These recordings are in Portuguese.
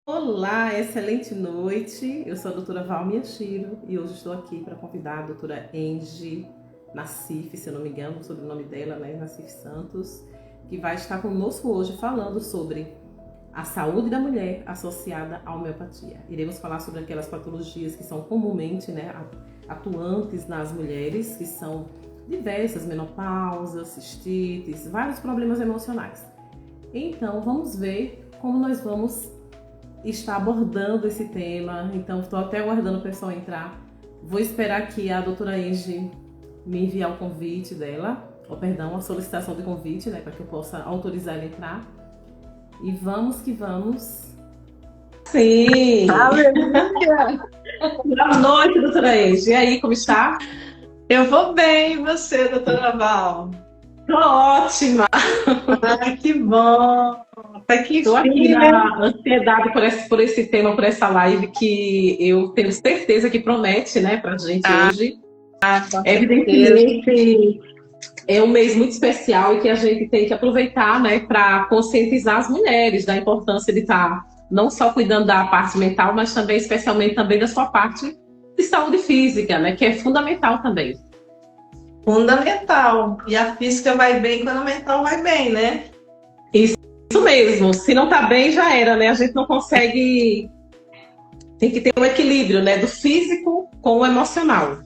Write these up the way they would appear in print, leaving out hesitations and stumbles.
Olá, excelente noite. Eu sou a doutora Val Miyashiro e hoje estou aqui para convidar a doutora Angie Nassif, se eu não me engano, o sobrenome dela, né, Nassif Santos, que vai estar conosco hoje falando sobre a saúde da mulher associada à homeopatia. Iremos falar sobre aquelas patologias que são comumente, né, atuantes nas mulheres, que são diversas, menopausa, cistites, vários problemas emocionais. Então, vamos ver como nós vamos estar abordando esse tema. Então, estou até aguardando o pessoal entrar. Vou esperar que a doutora Angie me enviar o convite dela, ou perdão, a solicitação de convite, né, para que eu possa autorizar ela a entrar. E vamos que vamos. Sim! Aleluia! Boa noite, doutora Angie. E aí, como está? Eu vou bem, e você, doutora Val? Tô ótima! Ai, que bom! Até que Estou aqui fim, né? na ansiedade por esse tema, por essa live que eu tenho certeza que promete, né, pra gente hoje. Com certeza. Evidentemente, é um mês muito especial e que a gente tem que aproveitar, né, para conscientizar as mulheres da importância de estar não só cuidando da parte mental, mas também, especialmente, também da sua parte de saúde física, né, que é fundamental também. Fundamental. E a física vai bem quando a mental vai bem, né? Isso mesmo. Se não tá bem, já era, né? A gente não consegue. Tem que ter um equilíbrio, né, do físico com o emocional.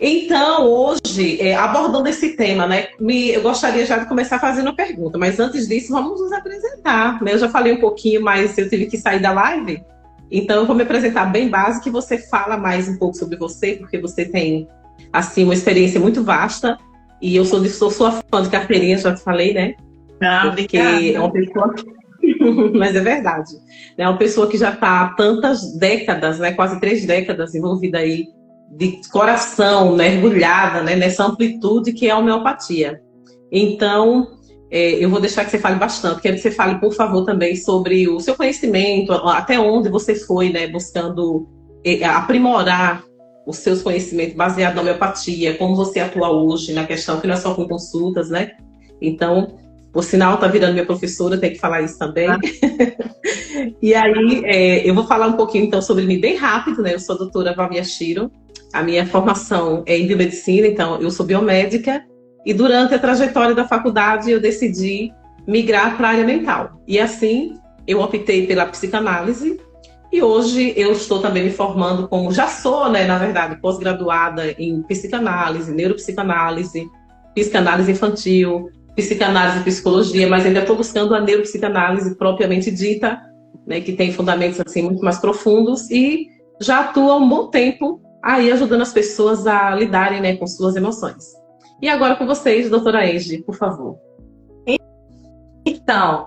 Então, hoje, abordando esse tema, né, eu gostaria já de começar fazendo uma pergunta, mas antes disso, vamos nos apresentar, né? Eu já falei um pouquinho, mas eu tive que sair da live, então eu vou me apresentar bem básico e você fala mais um pouco sobre você, porque você tem, assim, uma experiência muito vasta, e eu sou sua fã de carteirinha, já te falei, né? Porque é uma pessoa... Mas é verdade. É uma pessoa que já está há tantas décadas, né, quase 3 décadas envolvida aí, de coração, mergulhada, né, nessa amplitude que é a homeopatia. Então, eu vou deixar que você fale bastante. Quero que você fale, por favor, também sobre o seu conhecimento, até onde você foi, né, buscando aprimorar os seus conhecimentos baseados na homeopatia, como você atua hoje na questão que não é só com consultas, né? Então, por sinal, tá virando minha professora, tem que falar isso também. E aí, eu vou falar um pouquinho, então, sobre mim bem rápido, né? Eu sou a doutora Val Miyashiro. A minha formação é em biomedicina, então eu sou biomédica. E durante a trajetória da faculdade, eu decidi migrar para a área mental. E assim, eu optei pela psicanálise. E hoje eu estou também me formando como... Já sou, né, na verdade, pós-graduada em psicanálise, neuropsicanálise, psicanálise infantil, psicanálise e psicologia, mas ainda estou buscando a neuropsicanálise propriamente dita, né, que tem fundamentos assim muito mais profundos, e já atuo há um bom tempo aí ajudando as pessoas a lidarem, né, com suas emoções. E agora com vocês, doutora Angie, por favor. Então,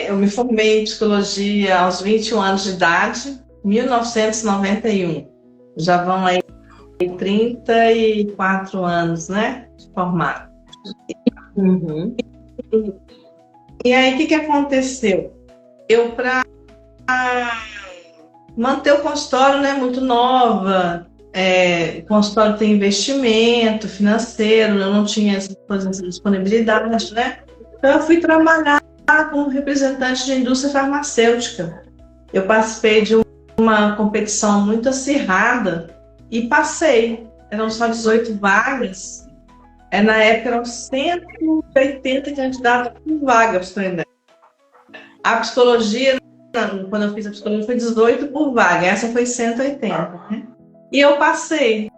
eu me formei em psicologia aos 21 anos de idade, 1991. Já vão aí 34 anos, né, de formado. Uhum. E aí, o que aconteceu? Eu, para manter o consultório, né, muito nova, o consultório tem investimento financeiro, eu não tinha essa disponibilidade, né? Então, eu fui trabalhar como representante de indústria farmacêutica. Eu participei de uma competição muito acirrada e passei. Eram só 18 vagas. Na época, eram 180 candidatos por vaga, para você ter ideia. A psicologia, quando eu fiz a psicologia, foi 18 por vaga. Essa foi 180, né? E eu passei.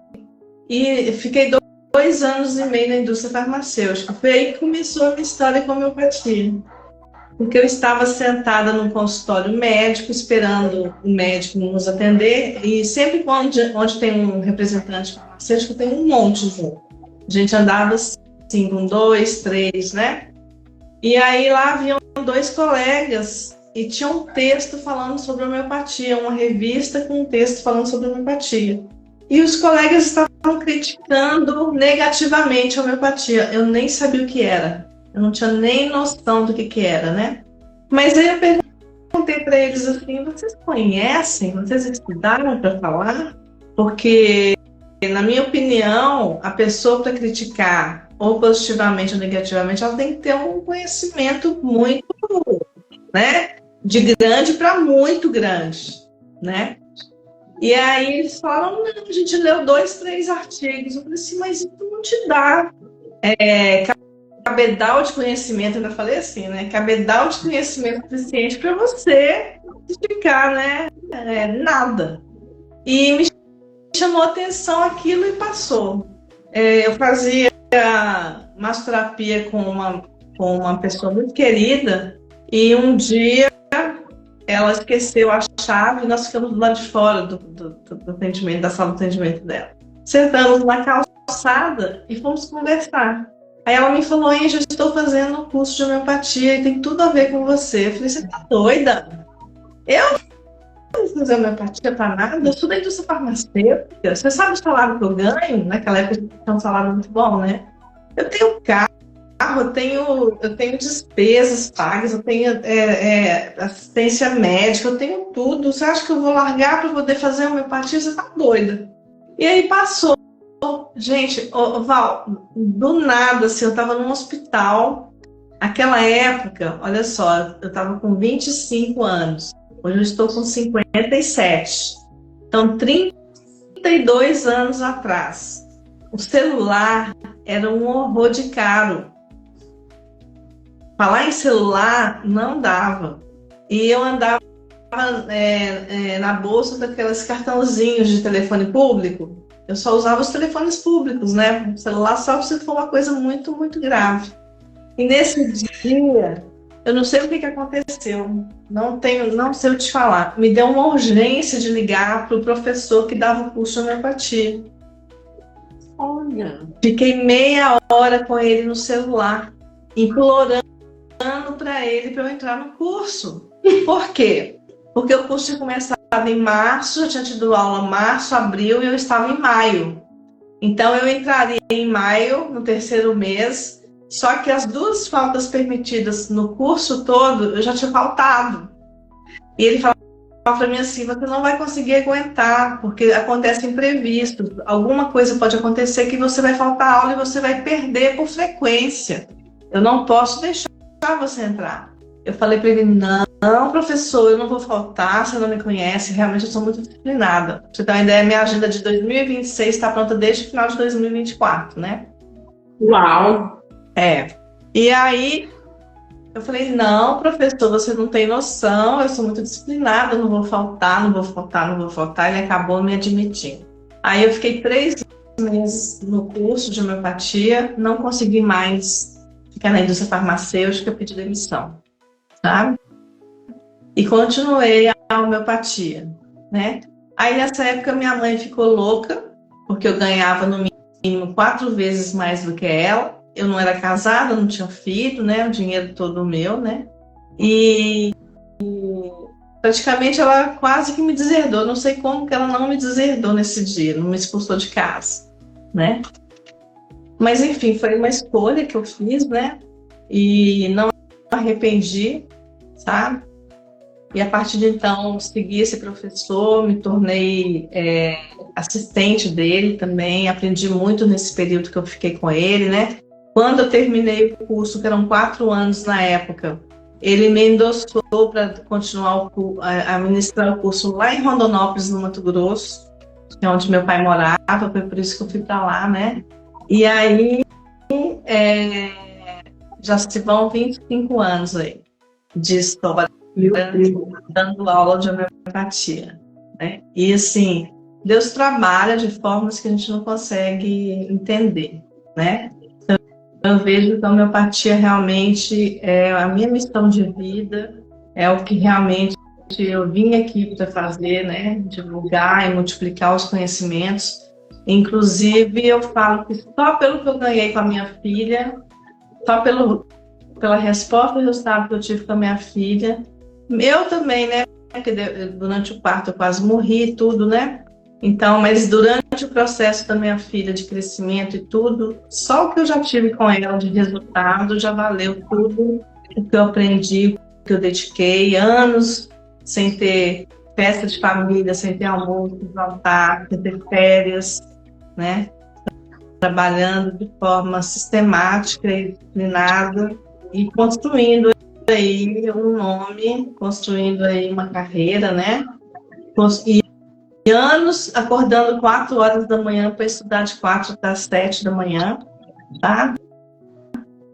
E fiquei 2 anos e meio na indústria farmacêutica. Foi aí que começou a minha história com a homeopatia. Porque eu estava sentada num consultório médico, esperando o médico nos atender. E sempre onde tem um representante farmacêutico, tem um monte junto. A gente andava assim, com 2, 3, né? E aí lá haviam 2 colegas e tinha um texto falando sobre homeopatia, uma revista com um texto falando sobre homeopatia. E os colegas estavam criticando negativamente a homeopatia. Eu nem sabia o que era. Eu não tinha nem noção do que era, né? Mas aí eu perguntei para eles assim, vocês conhecem? Vocês estudaram para falar? Porque, na minha opinião, a pessoa para criticar ou positivamente ou negativamente, ela tem que ter um conhecimento muito, né, de grande para muito grande, né? E aí eles falam, não, a gente leu 2, 3 artigos. Eu falei assim, mas isso não te dá cabedal de conhecimento, eu ainda falei assim, né? Cabedal de conhecimento suficiente para você explicar, né? Nada. E me chamou a atenção aquilo e passou. Eu fazia massoterapia com uma pessoa muito querida e um dia ela esqueceu a chave e nós ficamos do lado de fora do atendimento, da sala de atendimento dela. Sentamos na calçada e fomos conversar. Aí ela me falou, eu estou fazendo um curso de homeopatia e tem tudo a ver com você. Eu falei, você tá doida? Eu não vou fazer homeopatia para nada? Eu sou da indústria farmacêutica. Você sabe o salário que eu ganho? Naquela época tinha um salário muito bom, né? Eu tenho carro, eu tenho despesas pagas, eu tenho assistência médica, eu tenho tudo. Você acha que eu vou largar para poder fazer homeopatia? Você tá doida? E aí passou. Gente, Val, do nada, assim, eu estava num hospital. Aquela época, olha só, eu estava com 25 anos. Hoje eu estou com 57. Então, 32 anos atrás. O celular era um horror de caro. Falar em celular não dava. E eu andava na bolsa daqueles cartãozinhos de telefone público. Eu só usava os telefones públicos, né? O celular só se for uma coisa muito, muito grave. E nesse dia, eu não sei o que aconteceu. Não sei o te falar. Me deu uma urgência de ligar para o professor que dava o curso de homeopatia. Olha. Fiquei meia hora com ele no celular, implorando para ele para eu entrar no curso. Por quê? Porque o curso tinha começado em março, eu tinha tido aula março, abril e eu estava em maio. Então eu entraria em maio, no 3º mês, só que as 2 faltas permitidas no curso todo, eu já tinha faltado. E ele falava para mim assim, você não vai conseguir aguentar, porque acontece imprevisto. Alguma coisa pode acontecer que você vai faltar aula e você vai perder por frequência. Eu não posso deixar você entrar. Eu falei para ele, não, professor, eu não vou faltar, você não me conhece, realmente eu sou muito disciplinada. Pra você ter uma ideia, minha agenda de 2026 está pronta desde o final de 2024, né? Uau! E aí, eu falei, não, professor, você não tem noção, eu sou muito disciplinada, eu não vou faltar, não vou faltar, não vou faltar. Ele acabou me admitindo. Aí eu fiquei 3 meses no curso de homeopatia, não consegui mais ficar na indústria farmacêutica, pedi demissão. Sabe? E continuei a homeopatia, né? Aí nessa época minha mãe ficou louca, porque eu ganhava no mínimo 4 vezes mais do que ela. Eu não era casada, não tinha filho, né? O dinheiro todo meu, né? E praticamente ela quase que me deserdou. Não sei como que ela não me deserdou nesse dia, não me expulsou de casa, né? Mas enfim, foi uma escolha que eu fiz, né? E não arrependi, sabe? E a partir de então segui esse professor, me tornei assistente dele também, aprendi muito nesse período que eu fiquei com ele, né? Quando eu terminei o curso, que eram 4 anos na época, ele me endossou para continuar a ministrar o curso lá em Rondonópolis, no Mato Grosso, que é onde meu pai morava, foi por isso que eu fui para lá, né? E aí já se vão 25 anos aí de história dando aula de homeopatia, né? E assim, Deus trabalha de formas que a gente não consegue entender, né? Então, eu vejo que a homeopatia realmente é a minha missão de vida, é o que realmente eu vim aqui para fazer, né? Divulgar e multiplicar os conhecimentos. Inclusive, eu falo que só pelo que eu ganhei com a minha filha, só pela resposta e resultado que eu tive com a minha filha, eu também, né? Porque durante o parto eu quase morri e tudo, né? Então, mas durante o processo da minha filha de crescimento e tudo, só o que eu já tive com ela de resultado já valeu tudo o que eu aprendi, o que eu dediquei, anos sem ter festa de família, sem ter almoço, jantar, sem ter férias, né? Trabalhando de forma sistemática e disciplinada e construindo aí um nome, construindo aí uma carreira, né? E anos acordando 4 horas da manhã para estudar de 4 às 7 da manhã, tá?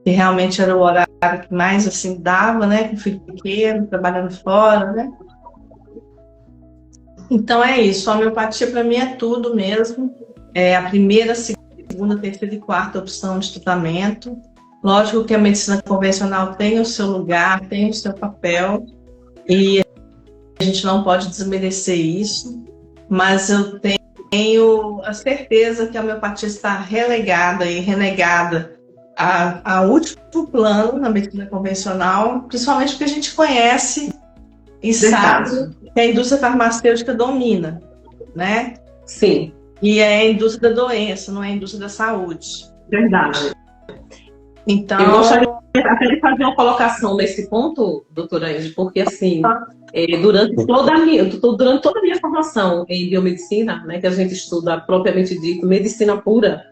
Que realmente era o horário que mais assim dava, né? Com filho pequeno, trabalhando fora, né? Então é isso, a homeopatia para mim é tudo mesmo. É a primeira, segunda, terceira e quarta opção de tratamento. Lógico que a medicina convencional tem o seu lugar, tem o seu papel, e a gente não pode desmerecer isso, mas eu tenho a certeza que a homeopatia está relegada e renegada a último plano na medicina convencional, principalmente porque a gente conhece e sabe que a indústria farmacêutica domina, né? Sim. E é a indústria da doença, não é a indústria da saúde. Verdade. Então, eu gostaria até de fazer uma colocação nesse ponto, doutora Angie, porque assim, durante toda a minha formação em biomedicina, né, que a gente estuda propriamente dito medicina pura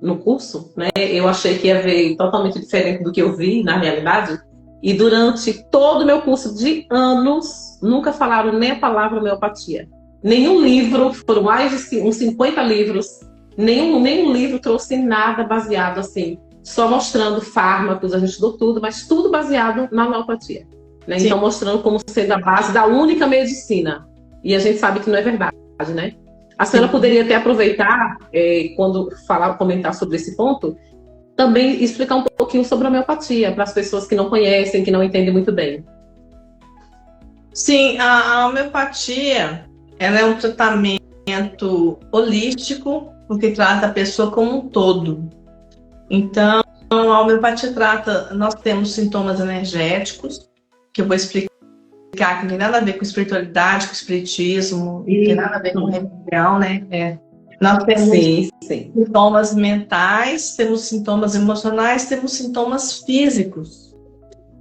no curso, né, eu achei que ia ver totalmente diferente do que eu vi na realidade. E durante todo o meu curso de anos, nunca falaram nem a palavra homeopatia. Nenhum livro, foram mais de uns 50 livros, nenhum livro trouxe nada baseado assim, só mostrando fármacos, a gente estudou tudo, mas tudo baseado na homeopatia. Né? Então, mostrando como sendo a base da única medicina. E a gente sabe que não é verdade, né? A senhora poderia até aproveitar, quando comentar sobre esse ponto, também explicar um pouquinho sobre a homeopatia, para as pessoas que não conhecem, que não entendem muito bem. Sim, a homeopatia, ela é um tratamento holístico, porque trata a pessoa como um todo. Então, a homeopatia trata, nós temos sintomas energéticos, que eu vou explicar, que não tem nada a ver com espiritualidade, com espiritismo, não tem nada a ver com religião, né? Nós temos sintomas mentais, temos sintomas emocionais, temos sintomas físicos.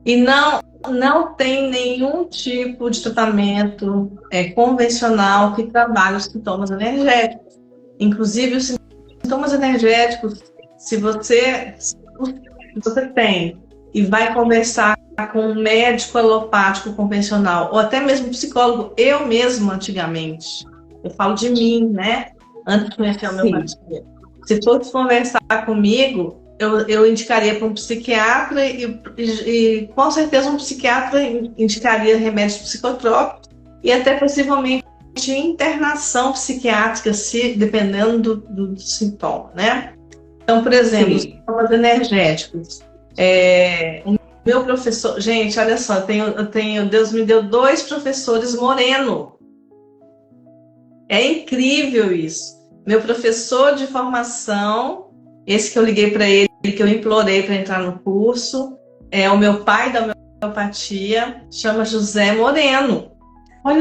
E não tem nenhum tipo de tratamento convencional que trabalhe os sintomas energéticos. Inclusive, os sintomas energéticos, se você tem e vai conversar com um médico alopático convencional, ou até mesmo psicólogo, eu mesmo antigamente, eu falo de mim, né? Antes de conhecer a homeopatia. Se fosse conversar comigo, eu indicaria para um psiquiatra e com certeza um psiquiatra indicaria remédios psicotrópicos e até possivelmente internação psiquiátrica, dependendo do sintoma, né? Então, por exemplo, os sintomas energéticos. O meu professor... Gente, olha só, eu tenho... Deus me deu 2 professores moreno. É incrível isso. Meu professor de formação, esse que eu liguei para ele, que eu implorei para entrar no curso, é o meu pai da homeopatia, chama José Moreno.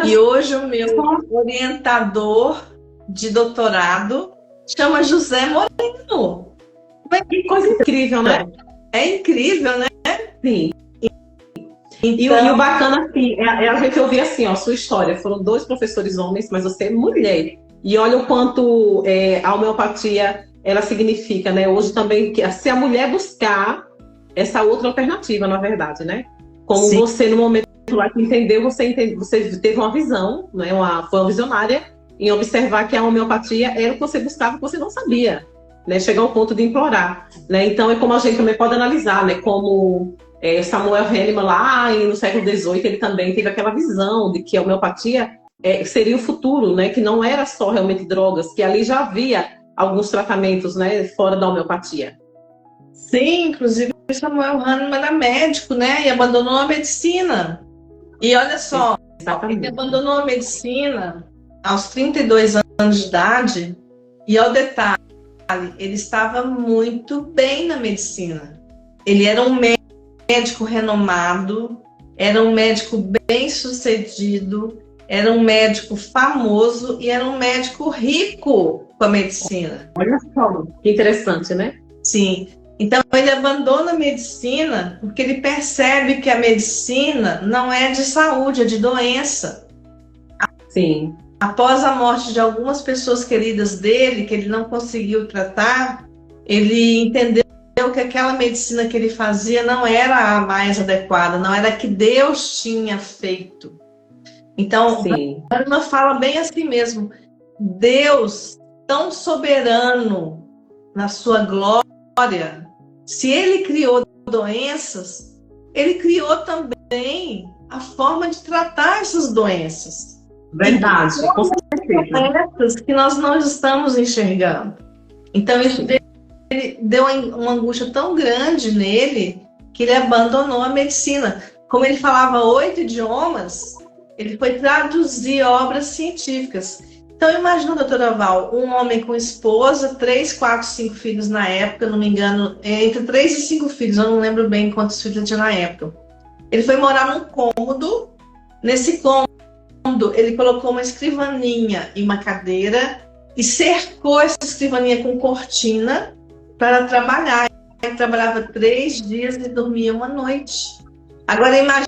E hoje o meu orientador de doutorado chama José Moreno. Que coisa incrível, né? É incrível, né? Sim. Então... E o bacana, assim, a gente ouvir assim, ó, sua história. Foram 2 professores homens, mas você é mulher. E olha o quanto a homeopatia, ela significa, né? Hoje também, se a mulher buscar essa outra alternativa, na verdade, né? Como Sim. Você, no momento lá que entendeu, você teve uma visão, né? Foi uma visionária em observar que a homeopatia era o que você buscava, que você não sabia, né? Chegar ao ponto de implorar, né? Então, é como a gente também pode analisar, né? Como Samuel Hahnemann, lá no século XVIII, ele também teve aquela visão de que a homeopatia seria o futuro, né? Que não era só realmente drogas, que ali já havia alguns tratamentos, né? Fora da homeopatia. Sim, inclusive Samuel Hahnemann era médico, né? E abandonou a medicina. E olha só, ele abandonou a medicina aos 32 anos de idade, e ao detalhe, ele estava muito bem na medicina. Ele era um médico renomado, era um médico bem-sucedido, era um médico famoso e era um médico rico com a medicina. Olha só, que interessante, né? Sim. Então, ele abandona a medicina porque ele percebe que a medicina não é de saúde, é de doença. Sim. Após a morte de algumas pessoas queridas dele, que ele não conseguiu tratar, ele entendeu que aquela medicina que ele fazia não era a mais adequada, não era a que Deus tinha feito. Então, a Hahnemann fala bem assim mesmo, Deus, tão soberano na sua glória, se ele criou doenças, ele criou também a forma de tratar essas doenças. Verdade, com certeza. Doenças que nós não estamos enxergando. Então, isso deu uma angústia tão grande nele que ele abandonou a medicina. Como ele falava 8 idiomas, ele foi traduzir obras científicas. Então, imagina, doutora Val, um homem com esposa, 3, 4, 5 filhos na época, não me engano, entre 3 e 5 filhos, eu não lembro bem quantos filhos ele tinha na época. Ele foi morar num cômodo, nesse cômodo ele colocou uma escrivaninha e uma cadeira e cercou essa escrivaninha com cortina para trabalhar. Ele trabalhava 3 dias e dormia uma noite. Agora, imagine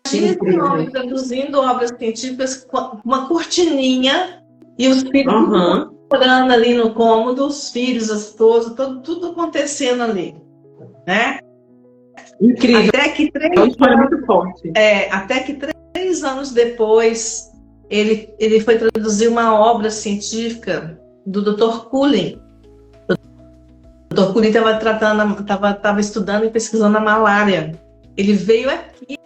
esse homem traduzindo obras científicas com uma cortininha e os filhos morando ali no cômodo, os filhos, a esposa, tudo acontecendo ali, né? Incrível. Até que 3 muito forte. Até que 3 anos depois, ele foi traduzir uma obra científica do Dr. Cullen. O Dr. Cullen estava estudando e pesquisando a malária. Ele veio aqui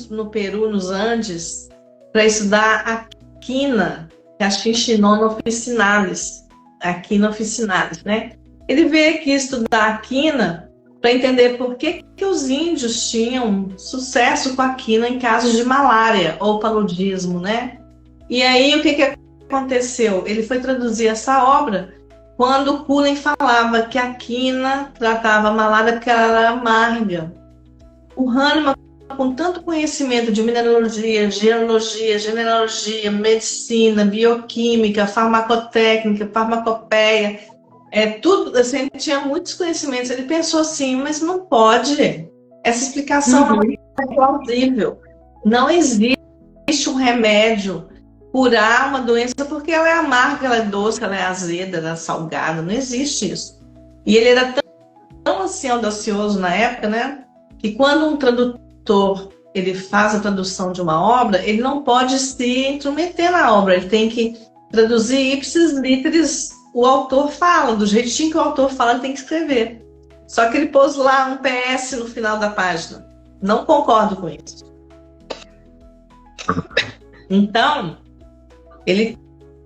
no Peru, nos Andes, para estudar a quina, que é a Chinchillona officinalis. A quina officinalis, né? Ele veio aqui estudar a quina para entender por que os índios tinham sucesso com a quina em casos de malária ou paludismo, né? E aí, o que aconteceu? Ele foi traduzir essa obra quando Cullen falava que a quina tratava a malária porque ela era amarga. O Hahnemann, com tanto conhecimento de mineralogia, geologia, genealogia, medicina, bioquímica, farmacotécnica, farmacopeia, tudo, assim, ele tinha muitos conhecimentos. Ele pensou assim, mas não pode. Essa explicação não é plausível. Não existe um remédio curar uma doença porque ela é amarga, ela é doce, ela é azeda, ela é salgada. Não existe isso. E ele era tão assim, audacioso na época, né? Que quando um tradutor ele faz a tradução de uma obra, ele não pode se intrometer na obra. Ele tem que traduzir ipsis literis. O autor fala, do jeitinho que o autor fala, ele tem que escrever. Só que ele pôs lá um PS no final da página. Não concordo com isso. Então, ele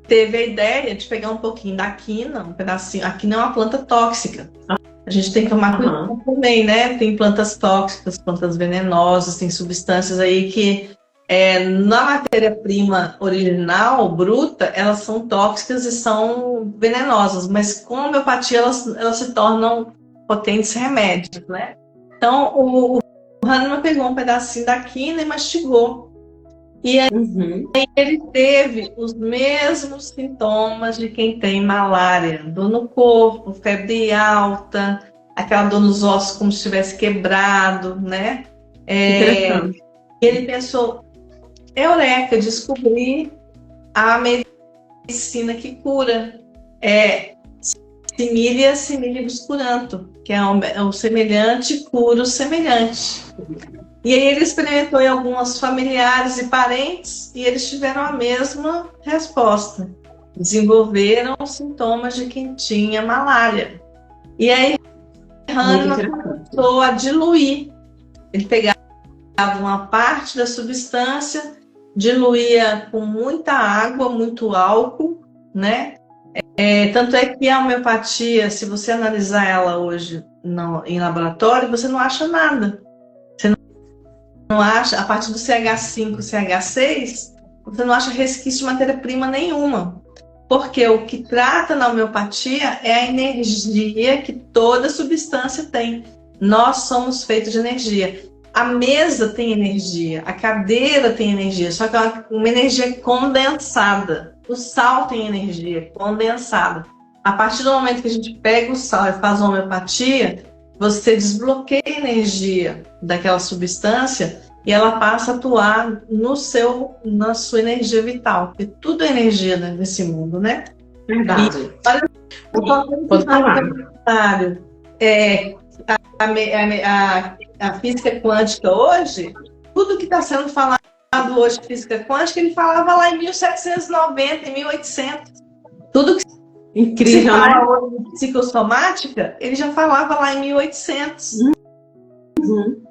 teve a ideia de pegar um pouquinho da quina, um pedacinho. A quina é uma planta tóxica. A gente tem que tomar cuidado também, né? Tem plantas tóxicas, plantas venenosas, tem substâncias aí que na matéria-prima original, bruta, elas são tóxicas e são venenosas, mas com a homeopatia elas se tornam potentes remédios, né? Então, o Hahnemann pegou um pedacinho da quina e mastigou. E aí ele teve os mesmos sintomas de quem tem malária. Dor no corpo, febre alta, aquela dor nos ossos como se estivesse quebrado, né? Ele pensou, eureka, descobri a medicina que cura. Similia similibus curanto, que é o semelhante cura o semelhante. E aí ele experimentou em alguns familiares e parentes e eles tiveram a mesma resposta. Desenvolveram sintomas de quem tinha malária. E aí Hahnemann começou a diluir. Ele pegava uma parte da substância, diluía com muita água, muito álcool, né? Tanto é que a homeopatia, se você analisar ela hoje em laboratório, você não acha nada. Você não acha, a partir do CH5, CH6, você não acha resquício de matéria-prima nenhuma. Porque o que trata na homeopatia é a energia que toda substância tem. Nós somos feitos de energia. A mesa tem energia, a cadeira tem energia, só que é uma energia condensada. O sal tem energia condensada. A partir do momento que a gente pega o sal e faz a homeopatia, você desbloqueia a energia daquela substância e ela passa a atuar na sua energia vital. Porque tudo é energia nesse mundo, né? Verdade. Olha, pode falar. a física quântica hoje, tudo que está sendo falado hoje de física quântica, ele falava lá em 1790, em 1800. Tudo que Incrível, se né? fala hoje de psicossomática, ele já falava lá em 1800. Uhum.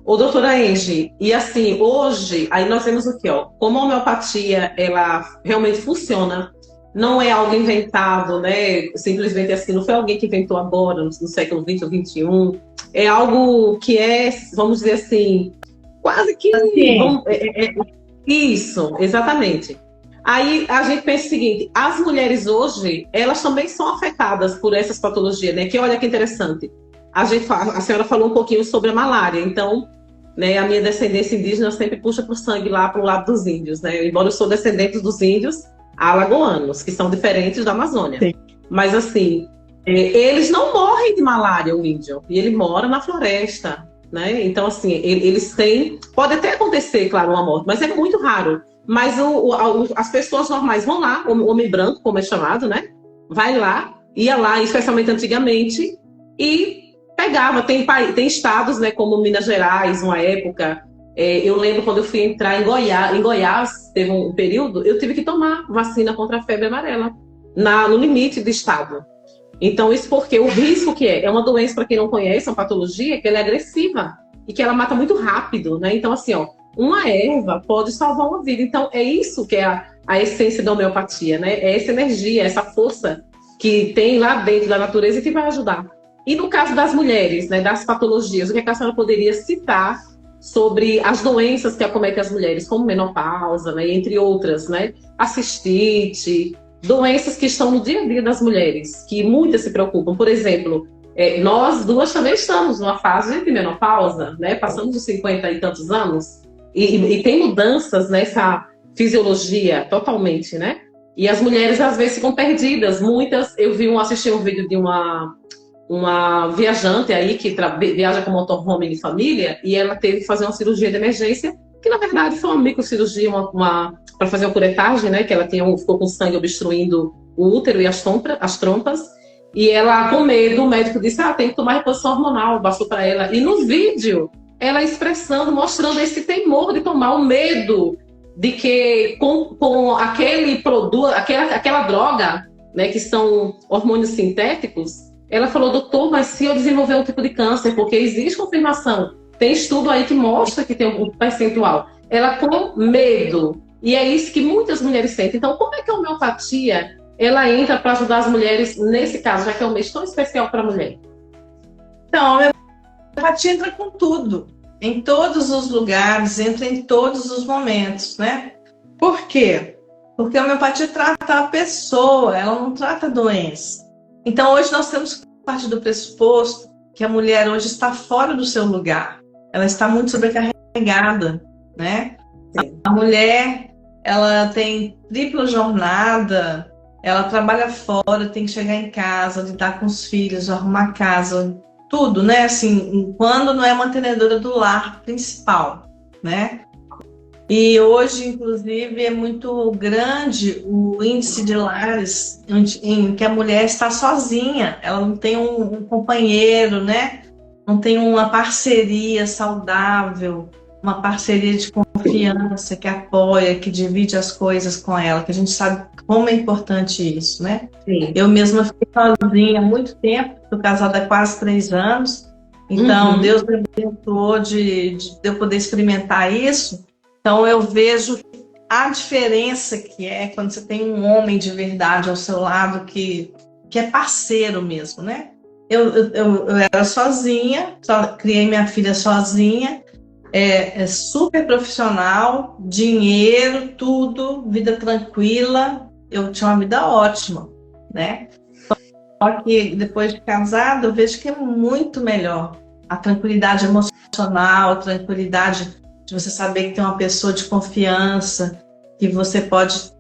Ô, doutora Angie, e assim, hoje, aí nós vemos o quê, ó? Como a homeopatia, ela realmente funciona, não é algo inventado, né? Simplesmente assim, não foi alguém que inventou agora, no século XX ou XXI, é algo que é, vamos dizer assim, quase que... Isso, exatamente. Aí a gente pensa o seguinte, as mulheres hoje, elas também são afetadas por essas patologias, né? Que olha que interessante. A senhora falou um pouquinho sobre a malária, então, né, a minha descendência indígena sempre puxa para o sangue lá para o lado dos índios, né? Embora eu sou descendente dos índios alagoanos, que são diferentes da Amazônia. Sim. Mas assim, eles não morrem de malária, o índio, e ele mora na floresta, né? Então assim, eles têm, pode até acontecer, claro, uma morte, mas é muito raro. Mas as pessoas normais vão lá, o homem branco, como é chamado, né? Vai lá, ia lá, especialmente antigamente, e pegava. Tem estados, né, como Minas Gerais, uma época. Eu lembro quando eu fui entrar em Goiás, teve um período, eu tive que tomar vacina contra a febre amarela, no limite do estado. Então, isso porque o risco que é uma doença, para quem não conhece, uma patologia, que ela é agressiva e que ela mata muito rápido, né? Então, assim, ó, uma erva pode salvar uma vida. Então, é isso que é a essência da homeopatia, né? É essa energia, essa força que tem lá dentro da natureza que vai ajudar. E no caso das mulheres, né, das patologias, o que a senhora poderia citar sobre as doenças que acometem as mulheres, como menopausa, né, entre outras, né? A cistite, doenças que estão no dia a dia das mulheres, que muitas se preocupam. Por exemplo, nós duas também estamos numa fase de menopausa, né? Passamos dos 50 e tantos anos, e tem mudanças nessa fisiologia totalmente, né? E as mulheres às vezes ficam perdidas. Muitas, assisti um vídeo de uma viajante aí que viaja com motorhome de família, e ela teve que fazer uma cirurgia de emergência, que na verdade foi uma microcirurgia, para fazer uma curetagem, né? Que ela ficou com sangue obstruindo o útero e as trompas. E ela, com medo, o médico disse: tem que tomar reposição hormonal, passou para ela. E no vídeo, ela expressando, mostrando esse temor de tomar, o medo de que com aquele produto, aquela droga, né, que são hormônios sintéticos, ela falou: doutor, mas se eu desenvolver um tipo de câncer, porque existe confirmação, tem estudo aí que mostra que tem um percentual. Ela com medo. E é isso que muitas mulheres sentem. Então, como é que a homeopatia ela entra para ajudar as mulheres nesse caso, já que é um mês tão especial para a mulher? Então, a homeopatia entra com tudo, em todos os lugares, entra em todos os momentos, né? Por quê? Porque a homeopatia trata a pessoa, ela não trata a doença. Então, hoje nós temos que partir do pressuposto que a mulher hoje está fora do seu lugar. Ela está muito sobrecarregada, né? Sim. A mulher, ela tem tripla jornada, ela trabalha fora, tem que chegar em casa, lidar com os filhos, arrumar a casa, tudo, né? Assim, quando não é mantenedora do lar principal, né? E hoje, inclusive, é muito grande o índice de lares em que a mulher está sozinha, ela não tem um companheiro, né? Não tem uma parceria saudável, uma parceria de confiança que apoia, que divide as coisas com ela, que a gente sabe como é importante isso, né? Sim. Eu mesma fiquei sozinha há muito tempo, estou casada há quase 3 anos, então Deus me abençoou de eu poder experimentar isso. Então eu vejo a diferença que é quando você tem um homem de verdade ao seu lado que é parceiro mesmo, né? Eu era sozinha, criei minha filha sozinha, é super profissional, dinheiro, tudo, vida tranquila, eu tinha uma vida ótima, né? Só que depois de casada eu vejo que é muito melhor a tranquilidade emocional, a tranquilidade de você saber que tem uma pessoa de confiança, que você pode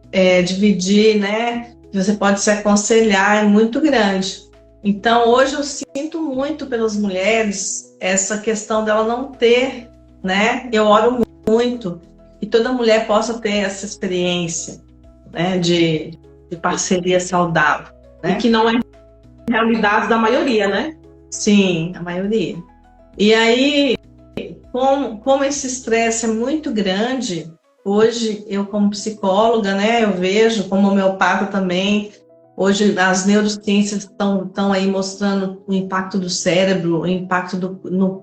dividir, né? Que você pode se aconselhar, é muito grande. Então, hoje eu sinto muito pelas mulheres essa questão dela não ter, né? Eu oro muito que toda mulher possa ter essa experiência, né? De parceria saudável, né? E que não é realidade da maioria, né? Sim, a maioria. E aí, como esse estresse é muito grande, hoje eu como psicóloga, né, eu vejo, como homeopata também, hoje as neurociências estão aí mostrando o impacto do cérebro, o impacto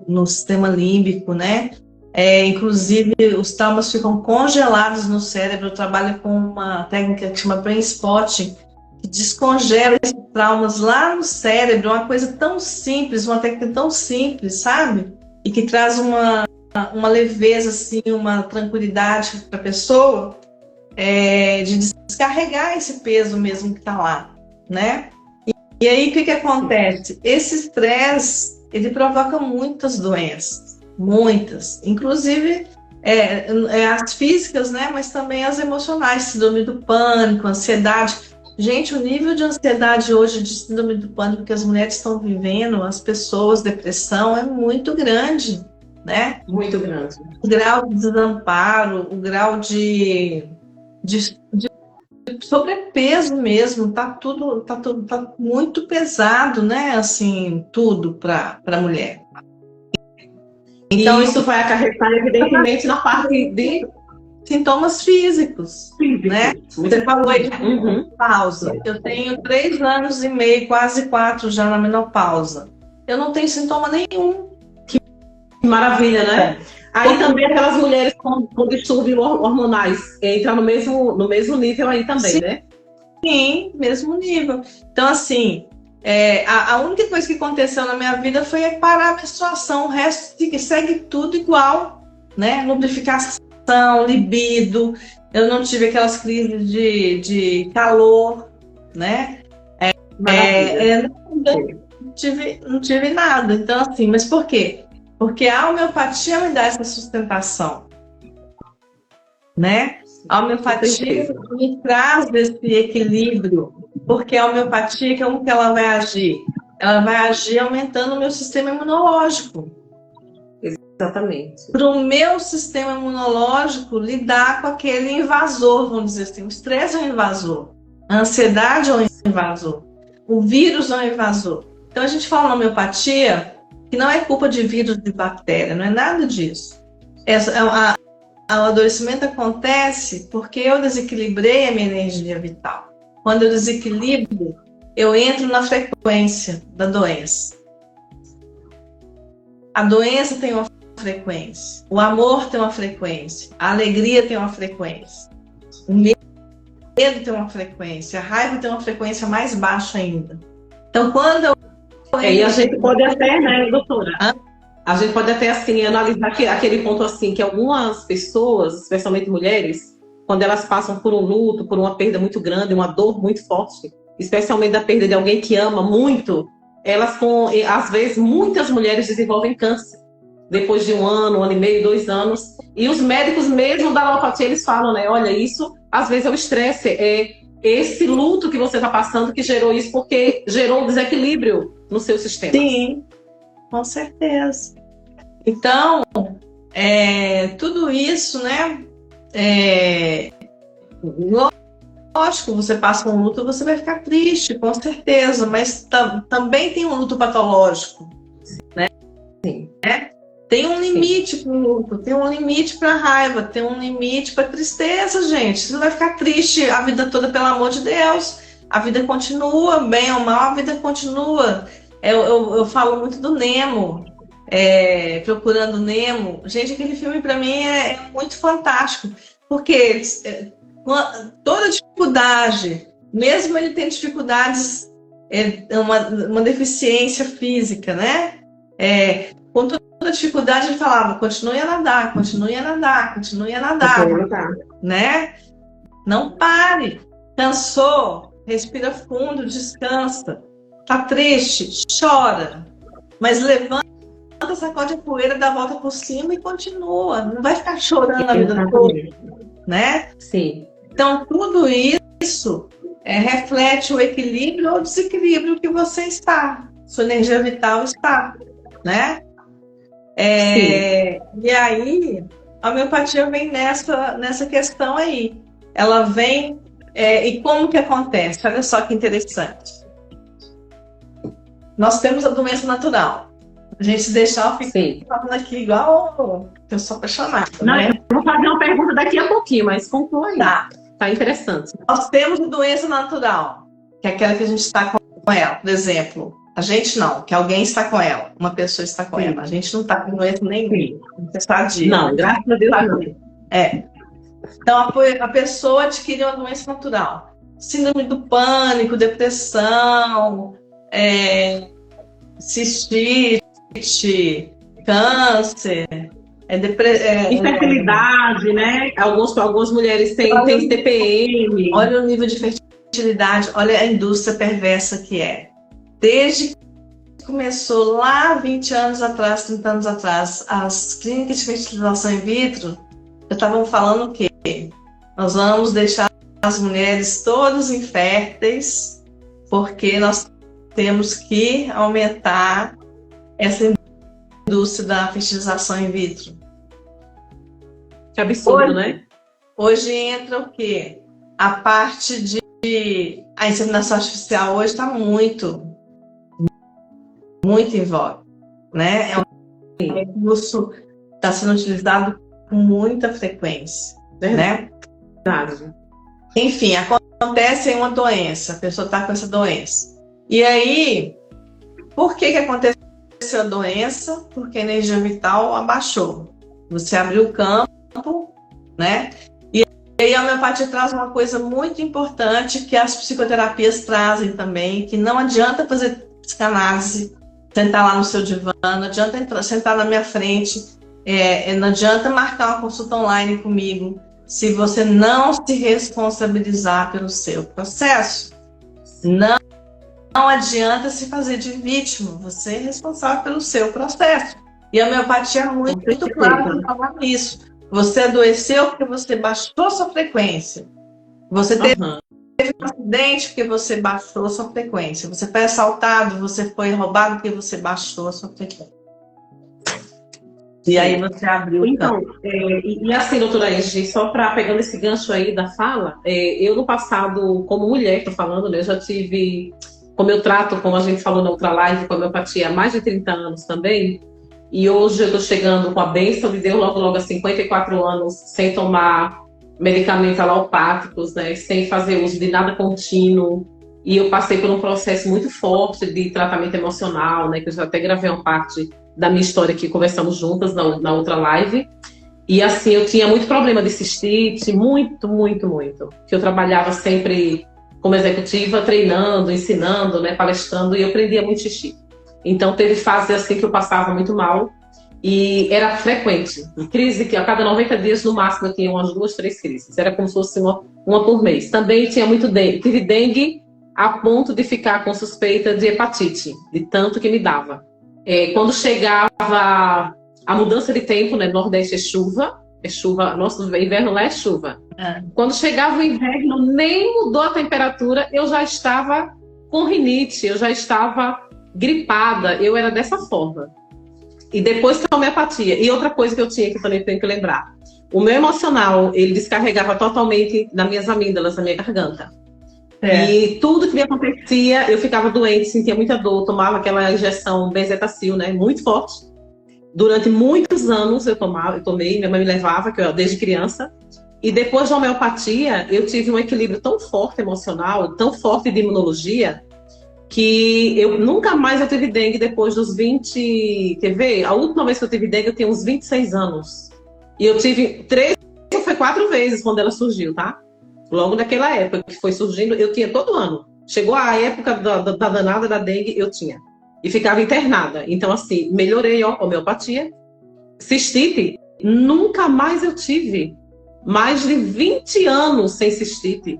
no sistema límbico, né? Inclusive, os traumas ficam congelados no cérebro. Eu trabalho com uma técnica que chama Brain Spotting, que descongela esses traumas lá no cérebro, uma coisa tão simples, uma técnica tão simples, sabe? E que traz uma leveza, assim, uma tranquilidade para a pessoa, de descarregar esse peso mesmo que está lá, né? E aí, o que acontece? Esse estresse, ele provoca muitas doenças, muitas, inclusive as físicas, né? Mas também as emocionais, síndrome do pânico, ansiedade. Gente, o nível de ansiedade hoje, de síndrome do pânico que as mulheres estão vivendo, as pessoas, depressão, é muito grande, né? Muito grande. O grau de desamparo, o grau de sobrepeso mesmo, tá muito pesado, né? Assim, tudo para a mulher. Então, isso vai acarretar, evidentemente, na parte de sintomas físicos, né? Você falou aí de menopausa. Eu tenho 3 anos e meio, quase 4 já na menopausa. Eu não tenho sintoma nenhum. Que maravilha, né? Aí também aquelas mulheres com distúrbios hormonais entram no mesmo nível aí também, sim, né? Sim, mesmo nível. Então, assim, a única coisa que aconteceu na minha vida foi parar a menstruação. O resto segue tudo igual, né? Lubrificação, libido. Eu não tive aquelas crises de calor, né? Não tive nada. Então, assim, mas por quê? Porque a homeopatia me dá essa sustentação, né? A homeopatia me traz esse equilíbrio, porque a homeopatia, como que ela vai agir? Ela vai agir aumentando o meu sistema imunológico. Exatamente. Para o meu sistema imunológico lidar com aquele invasor, vamos dizer assim. O estresse é um invasor, a ansiedade é um invasor, o vírus é um invasor. Então a gente fala na homeopatia que não é culpa de vírus, de bactéria, não é nada disso. O adoecimento acontece porque eu desequilibrei a minha energia vital. Quando eu desequilibro, eu entro na frequência da doença. A doença tem uma frequência, o amor tem uma frequência, a alegria tem uma frequência, o medo tem uma frequência, a raiva tem uma frequência mais baixa ainda. Então, quando eu... E a gente pode até, né, doutora? A gente pode até, assim, analisar aquele ponto, assim, que algumas pessoas, especialmente mulheres, quando elas passam por um luto, por uma perda muito grande, uma dor muito forte, especialmente da perda de alguém que ama muito, às vezes, muitas mulheres desenvolvem câncer. Depois de 1 ano, 1 ano e meio, 2 anos. E os médicos mesmo da alopatia, eles falam, né? Olha, isso, às vezes, é o estresse, é esse luto que você está passando que gerou isso, porque gerou um desequilíbrio no seu sistema. Sim, com certeza. Então, tudo isso, né? Lógico, você passa um luto, você vai ficar triste, com certeza, mas também tem um luto patológico, né? Sim. Tem um limite para o luto, tem um limite para a raiva, tem um limite para a tristeza, gente. Você não vai ficar triste a vida toda, pelo amor de Deus. A vida continua, bem ou mal, a vida continua. Eu falo muito do Nemo, Procurando Nemo. Gente, aquele filme para mim é muito fantástico, porque toda dificuldade, mesmo ele tem dificuldades, uma deficiência física, né? Com toda dificuldade ele falava, continue a nadar, continue a nadar, continue a nadar, né? Não pare. Cansou, respira fundo, descansa. Tá triste, chora, mas levanta, sacode a poeira, dá a volta por cima e continua. Não vai ficar chorando a vida toda, né? Sim. Então tudo isso reflete o equilíbrio ou desequilíbrio que você está, sua energia vital está, né? E aí a homeopatia vem nessa questão aí. Ela vem, e como que acontece? Olha só que interessante. nós temos a doença natural. A gente se deixar, eu fico falando aqui igual eu sou apaixonada. Não, né? Eu vou fazer uma pergunta daqui a pouquinho, mas conclua aí. Tá interessante. Nós temos a doença natural, que é aquela que a gente está com ela. Por exemplo, a gente não, que alguém está com ela, uma pessoa está com ela. A gente não está com doença nenhuma. Não, graças a Deus não. Então, a pessoa adquire uma doença natural. Síndrome do pânico, depressão, cistite, câncer, infertilidade, né? Algumas mulheres têm TPM. Olha o nível de fertilidade, olha a indústria perversa que é. Desde que começou lá 20 anos atrás, 30 anos atrás, as clínicas de fertilização in vitro já estavam falando o quê? Nós vamos deixar as mulheres todas inférteis porque nós temos que aumentar essa indústria da fertilização in vitro. Que absurdo, né? Hoje entra o quê? A parte de... A inseminação artificial hoje está muito em voga, né? É um recurso que está sendo utilizado com muita frequência, né? Verdade. Enfim, acontece uma doença, a pessoa está com essa doença. E aí, por que aconteceu a doença? Porque a energia vital abaixou. Você abriu o campo, né? E aí a homeopatia traz uma coisa muito importante que as psicoterapias trazem também, que não adianta fazer psicanálise, sentar lá no seu divã, não adianta sentar na minha frente, não adianta marcar uma consulta online comigo, se você não se responsabilizar pelo seu processo. Não adianta se fazer de vítima, você é responsável pelo seu processo. E a homeopatia é muito clara para falar nisso. Você adoeceu porque você baixou sua frequência. Você teve um acidente porque você baixou sua frequência. Você foi assaltado, você foi roubado porque você baixou a sua frequência. E aí você abriu o campo. E assim, doutora Angie, só para pegando esse gancho aí da fala, eu no passado, como mulher, estou falando, né, eu já tive, como eu trato, como a gente falou na outra live, com a homeopatia há mais de 30 anos também, e hoje eu estou chegando com a bênção de Deus logo a 54 anos, sem tomar medicamentos alopáticos, né, sem fazer uso de nada contínuo, e eu passei por um processo muito forte de tratamento emocional, né, que eu já até gravei uma parte da minha história que conversamos juntas na outra live. E assim, eu tinha muito problema de cistite, muito. Que eu trabalhava sempre como executiva, treinando, ensinando, né, palestrando, e eu prendia muito xixi. Então teve fases assim que eu passava muito mal e era frequente. Crise que a cada 90 dias no máximo eu tinha umas 2, 3 crises. Era como se fosse uma por mês. Também tinha muito dengue. Tive dengue a ponto de ficar com suspeita de hepatite, de tanto que me dava. Quando chegava a mudança de tempo, né? Nordeste é chuva, nosso inverno lá é chuva. Quando chegava o inverno, nem mudou a temperatura, eu já estava com rinite, eu já estava gripada, eu era dessa forma. E depois que a homeopatia. E outra coisa que eu tinha que também tenho que lembrar, o meu emocional, ele descarregava totalmente nas minhas amígdalas, na minha garganta. E tudo que me acontecia, eu ficava doente, sentia muita dor, tomava aquela injeção benzetacil, né, muito forte. Durante muitos anos eu tomei, minha mãe me levava, desde criança. E depois da homeopatia, eu tive um equilíbrio tão forte emocional, tão forte de imunologia, que eu nunca mais eu tive dengue depois dos 20... Quer ver? A última vez que eu tive dengue, eu tinha uns 26 anos. E eu tive 3 ou foi 4 vezes quando ela surgiu, tá? Logo naquela época que foi surgindo, eu tinha todo ano. Chegou a época da danada da dengue, eu tinha. E ficava internada. Então, assim, melhorei, homeopatia. Cistite, nunca mais eu tive. Mais de 20 anos sem cistite.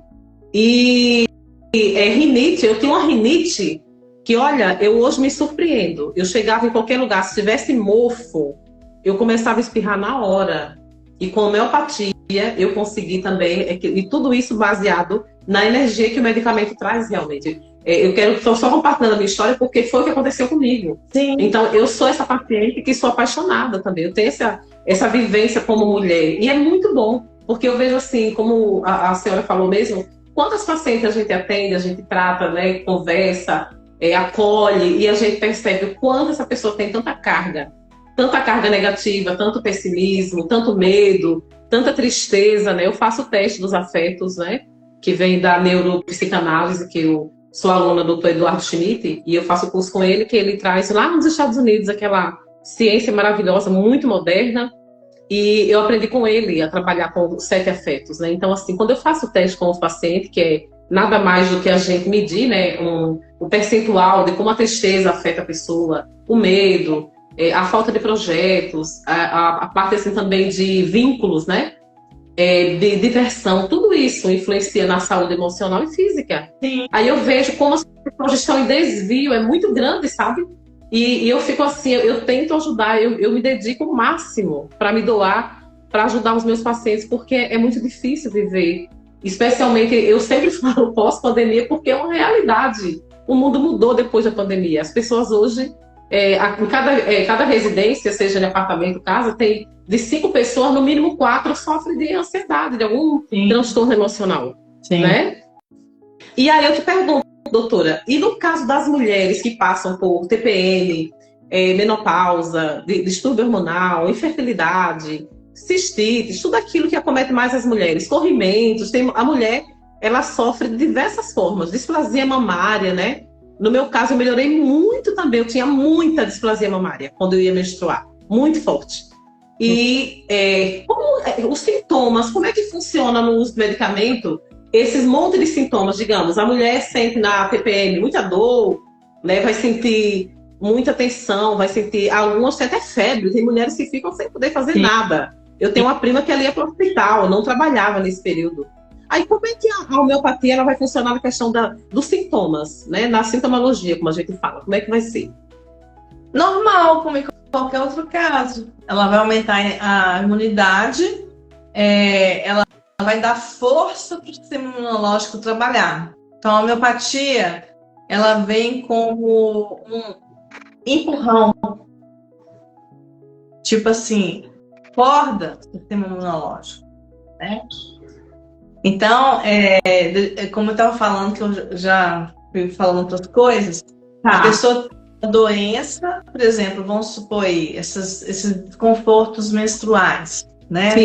E rinite, eu tinha uma rinite que, olha, eu hoje me surpreendo. Eu chegava em qualquer lugar, se tivesse mofo, eu começava a espirrar na hora. E com homeopatia, eu consegui também, e tudo isso baseado na energia que o medicamento traz realmente. Eu estou só compartilhando a minha história porque foi o que aconteceu comigo. Sim. Então, eu sou essa paciente que sou apaixonada também. Eu tenho essa vivência como mulher. E é muito bom, porque eu vejo assim, como a senhora falou mesmo, quantas pacientes a gente atende, a gente trata, né, conversa, acolhe, e a gente percebe o quanto essa pessoa tem tanta carga negativa, tanto pessimismo, tanto medo, tanta tristeza, né? Eu faço o teste dos afetos, né? Que vem da neuropsicanálise, que eu sou aluna do Dr. Eduardo Schmidt, e eu faço o curso com ele, que ele traz lá nos Estados Unidos aquela ciência maravilhosa, muito moderna, e eu aprendi com ele a trabalhar com os 7 afetos, né? Então, assim, quando eu faço o teste com os pacientes, que é nada mais do que a gente medir, né, o percentual de como a tristeza afeta a pessoa, o medo, a falta de projetos, a parte assim também de vínculos, né, de diversão, tudo isso influencia na saúde emocional e física. Sim. Aí eu vejo como as pessoas estão em desvio, é muito grande, sabe? E eu fico assim, eu tento ajudar, eu me dedico o máximo para me doar, para ajudar os meus pacientes, porque é muito difícil viver. Especialmente, eu sempre falo pós-pandemia, porque é uma realidade. O mundo mudou depois da pandemia. As pessoas hoje, em cada residência, seja em apartamento, casa, tem de 5 pessoas, no mínimo 4 sofrem de ansiedade, de algum transtorno emocional. Sim. Né? E aí eu te pergunto, doutora, e no caso das mulheres que passam por TPM, menopausa, distúrbio hormonal, infertilidade, cistites, tudo aquilo que acomete mais as mulheres, corrimentos, a mulher, ela sofre de diversas formas, displasia mamária, né? No meu caso, eu melhorei muito também, eu tinha muita displasia mamária quando eu ia menstruar, muito forte. E os sintomas, como é que funciona no uso do medicamento? Esses montes de sintomas, digamos, a mulher sente na TPM muita dor, né? Vai sentir muita tensão, vai sentir, algumas têm até febre, tem mulheres que ficam sem poder fazer nada. Eu tenho uma prima que ela ia para o hospital, não trabalhava nesse período. Aí como é que a homeopatia ela vai funcionar na questão dos sintomas, né? Na sintomologia, como a gente fala, como é que vai ser? Normal, como em qualquer outro caso. Ela vai aumentar a imunidade, ela vai dar força para o sistema imunológico trabalhar. Então, a homeopatia, ela vem como um empurrão. Tipo assim, acorda o sistema imunológico, né? Então, como eu estava falando, que eu já fui falando outras coisas, a pessoa tem uma doença, por exemplo, vamos supor aí, esses confortos menstruais, né?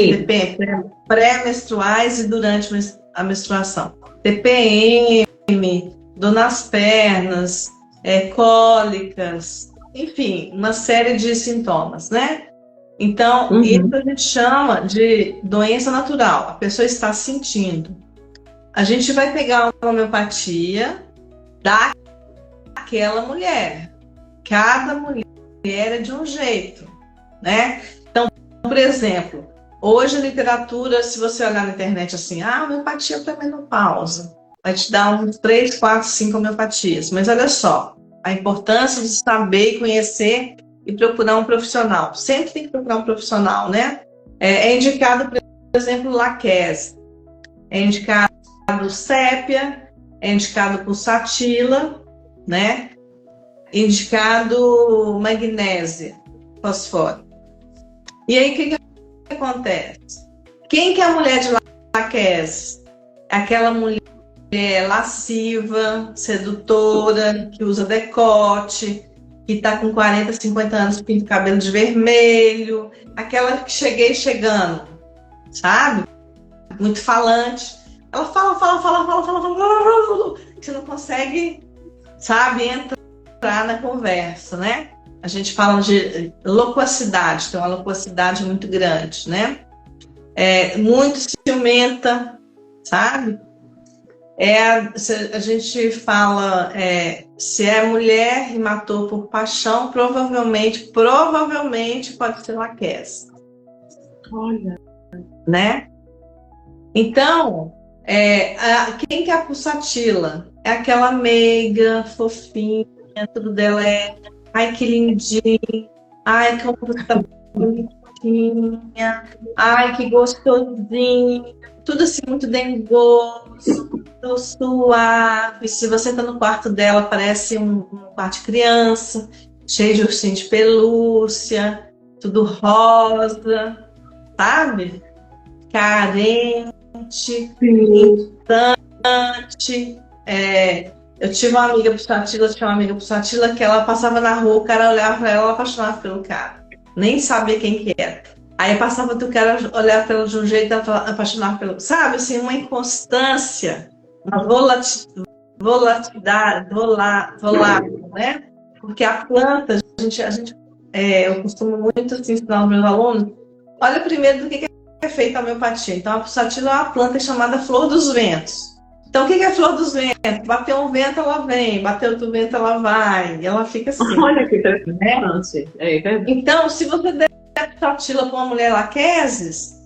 Pré-menstruais e durante a menstruação. TPM, dor nas pernas, cólicas, enfim, uma série de sintomas, né? Então, isso a gente chama de doença natural. A pessoa está sentindo. A gente vai pegar uma homeopatia daquela mulher. Cada mulher é de um jeito, né? Então, por exemplo, hoje a literatura, se você olhar na internet assim, homeopatia para menopausa, vai te dar uns 3, 4, 5 homeopatias. Mas olha só, a importância de saber e conhecer e procurar um profissional. Sempre tem que procurar um profissional, né? É indicado, por exemplo, Laquese. É indicado sépia, é indicado pulsatila, né? Indicado magnésio, fosfórico. E aí, o que acontece? Quem que é a mulher de Laquese? Aquela mulher lasciva, sedutora, que usa decote, que está com 40, 50 anos, pinta o cabelo de vermelho, aquela que chegando, sabe? Muito falante. Ela fala, você não consegue, sabe, entrar na conversa, né? A gente fala de loquacidade, tem uma loquacidade muito grande, né? Muito ciumenta, sabe? A gente fala, se é mulher e matou por paixão, provavelmente pode ser Laquese. Olha. Né? Então, quem que é a pulsatila? É aquela meiga, fofinha, tudo dela ai, que lindinho, ai, como você tá bonitinha, ai, que gostosinho, tudo assim, muito dengoso, tudo suave. Se você tá no quarto dela, parece um quarto de criança, cheio de ursinho de pelúcia, tudo rosa, sabe? Carente, instante, Eu tive uma amiga pulsatila, que ela passava na rua, o cara olhava pra ela apaixonava pelo cara. Nem sabia quem que era. Aí passava do cara, olhava pra ela de um jeito, ela apaixonava pelo... Sabe, assim, uma inconstância, uma volatilidade, volátil, né? Porque a planta, eu costumo muito assim, ensinar aos meus alunos, olha primeiro do que é feita a homeopatia. Então, a pulsatila é uma planta chamada flor dos ventos. Então, o que é a flor dos ventos? Bateu um vento, ela vem. Bateu outro vento, ela vai. E ela fica assim. Olha que interessante. Então, se você der pulsatila para uma mulher laqueses,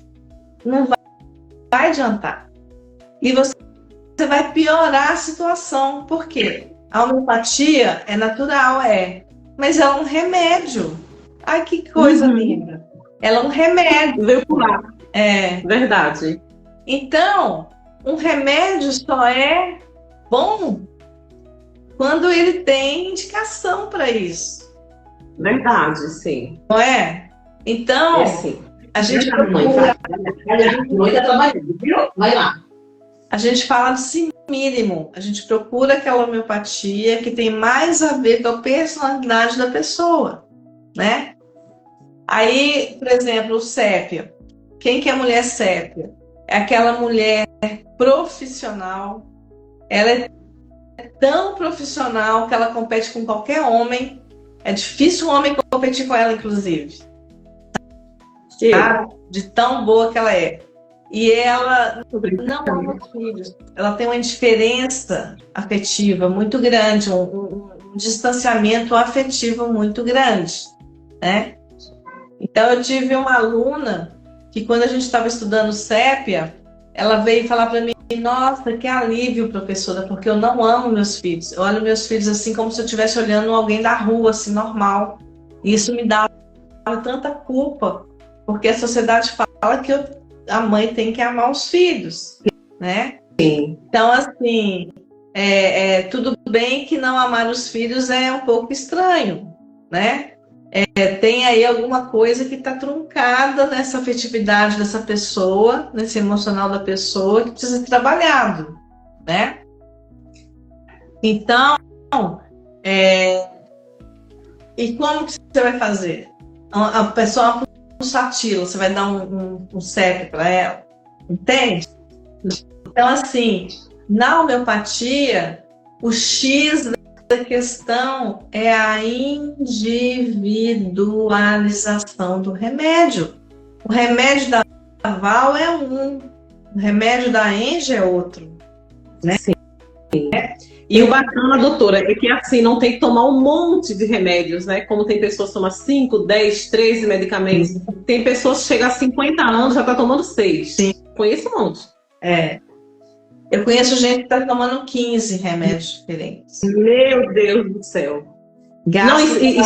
não vai adiantar. E você vai piorar a situação. Por quê? A homeopatia é natural, mas ela é um remédio. Ai, que coisa linda. Ela é um remédio. Veio por lá. É. Verdade. Então, um remédio só é bom quando ele tem indicação para isso. Verdade, sim. Não é? Então, sim. A gente procura... Vai lá. A gente fala de si mínimo. A gente procura aquela homeopatia que tem mais a ver com a personalidade da pessoa, né? Aí, por exemplo, o sépia. Quem que é a mulher sépia? É aquela mulher profissional. Ela é tão profissional que ela compete com qualquer homem. É difícil um homem competir com ela, inclusive. Tá? De tão boa que ela é. E ela não ama os filhos. Ela tem uma indiferença afetiva muito grande, um distanciamento afetivo muito grande, né? Então, eu tive uma aluna que, quando a gente estava estudando sépia, ela veio falar para mim: nossa, que alívio, professora, porque eu não amo meus filhos. Eu olho meus filhos assim como se eu estivesse olhando alguém da rua, assim, normal. E isso me dá tanta culpa, porque a sociedade fala que a mãe tem que amar os filhos, né? Sim. Então, assim, tudo bem que não amar os filhos é um pouco estranho, né? Tem aí alguma coisa que está truncada nessa afetividade dessa pessoa, nesse emocional da pessoa, que precisa ser trabalhado, né? Então, e como que você vai fazer? A pessoa pulsatila, você vai dar um CEP para ela, entende? Então, assim, na homeopatia, o X da questão é a individualização do remédio. O remédio da Val é um, o remédio da Enge é outro, né? Sim. E o bacana, doutora, é que assim, não tem que tomar um monte de remédios, né? Como tem pessoas que tomam 5, 10, 13 medicamentos. Tem pessoas que chegam a 50 anos já tá tomando 6. Sim. Conheço um monte. Eu conheço gente que está tomando 15 remédios diferentes. Meu Deus do céu. Não, e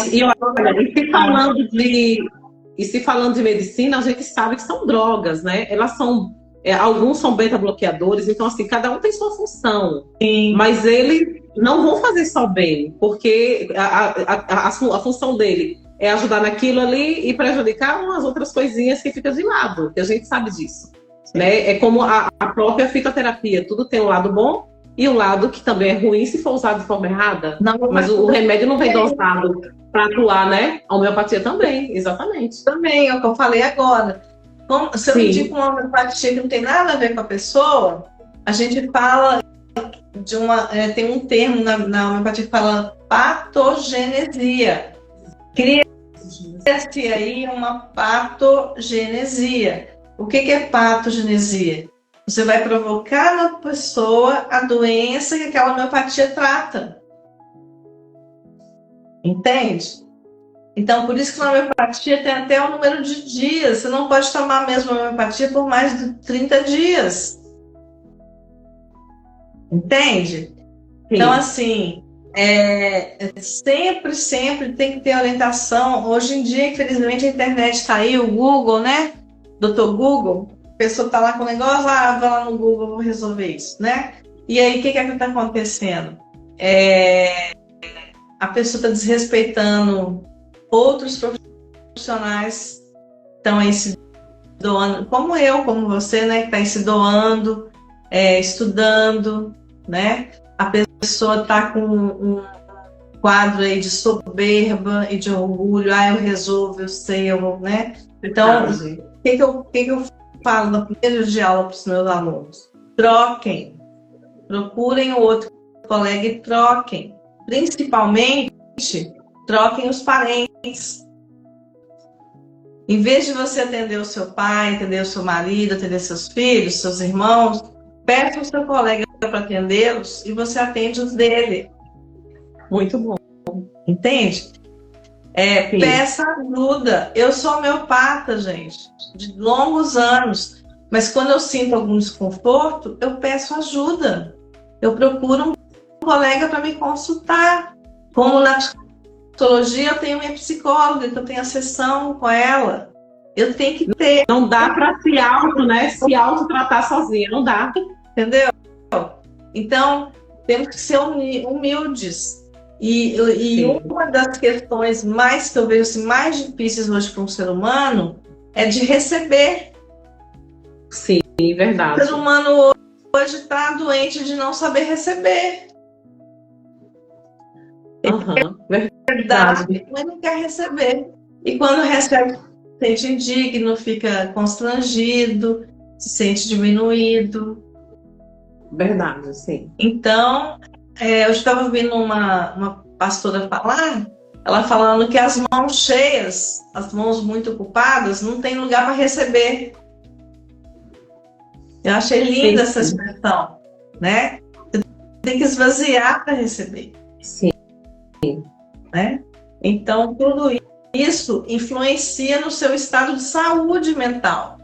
se falando de medicina, a gente sabe que são drogas, né? Elas são... alguns são beta-bloqueadores, então assim, cada um tem sua função. Sim. Mas eles não vão fazer só bem, porque a função dele é ajudar naquilo ali e prejudicar umas outras coisinhas que ficam de lado, que a gente sabe disso. Né? É como a própria fitoterapia, tudo tem um lado bom e um lado que também é ruim se for usado de forma errada. Mas o remédio não vem dosado para atuar, né? A homeopatia também, exatamente. Também, é o que eu falei agora. Se eu indico uma homeopatia que não tem nada a ver com a pessoa, a gente fala de tem um termo na homeopatia que fala patogenesia. Cria-se aí uma patogenesia. O que é patogenesia? Você vai provocar na pessoa a doença que aquela homeopatia trata. Entende? Então, por isso que na homeopatia tem até um número de dias. Você não pode tomar a mesma homeopatia por mais de 30 dias. Entende? Sim. Então, assim, sempre tem que ter orientação. Hoje em dia, infelizmente, a internet está aí, o Google, né? Doutor Google, a pessoa está lá com o negócio, vai lá no Google, vou resolver isso, né? E aí, o que está acontecendo? A pessoa está desrespeitando outros profissionais, estão aí se doando, como você, né? Que está aí se doando, estudando, né? a pessoa está com um quadro aí de soberba e de orgulho, eu resolvo, eu sei, eu vou, né? Então, o que eu falo no primeiro dia de aula para os meus alunos? Troquem, procurem o outro colega e troquem. Principalmente, troquem os parentes. Em vez de você atender o seu pai, atender o seu marido, atender seus filhos, seus irmãos, peça o seu colega para atendê-los e você atende os dele. Muito bom. Entende? Peça ajuda. Eu sou homeopata, gente, de longos anos. Mas quando eu sinto algum desconforto, eu peço ajuda. Eu procuro um colega para me consultar. Como na psicologia, eu tenho minha psicóloga, que eu tenho a sessão com ela. Eu tenho que ter. Não dá para se autotratar sozinha, não dá. Entendeu? Então, temos que ser humildes. E uma das questões mais que eu vejo assim, mais difíceis hoje para um ser humano é de receber. Sim, verdade. O ser humano hoje está doente de não saber receber. Verdade, mas não quer receber. E quando recebe, se sente indigno, fica constrangido, se sente diminuído. Verdade, sim. Então, eu estava ouvindo uma pastora falar, ela falando que as mãos cheias, as mãos muito ocupadas, não tem lugar para receber. Eu achei linda essa expressão, né? Você tem que esvaziar para receber. Sim. Né? Então, tudo isso influencia no seu estado de saúde mental.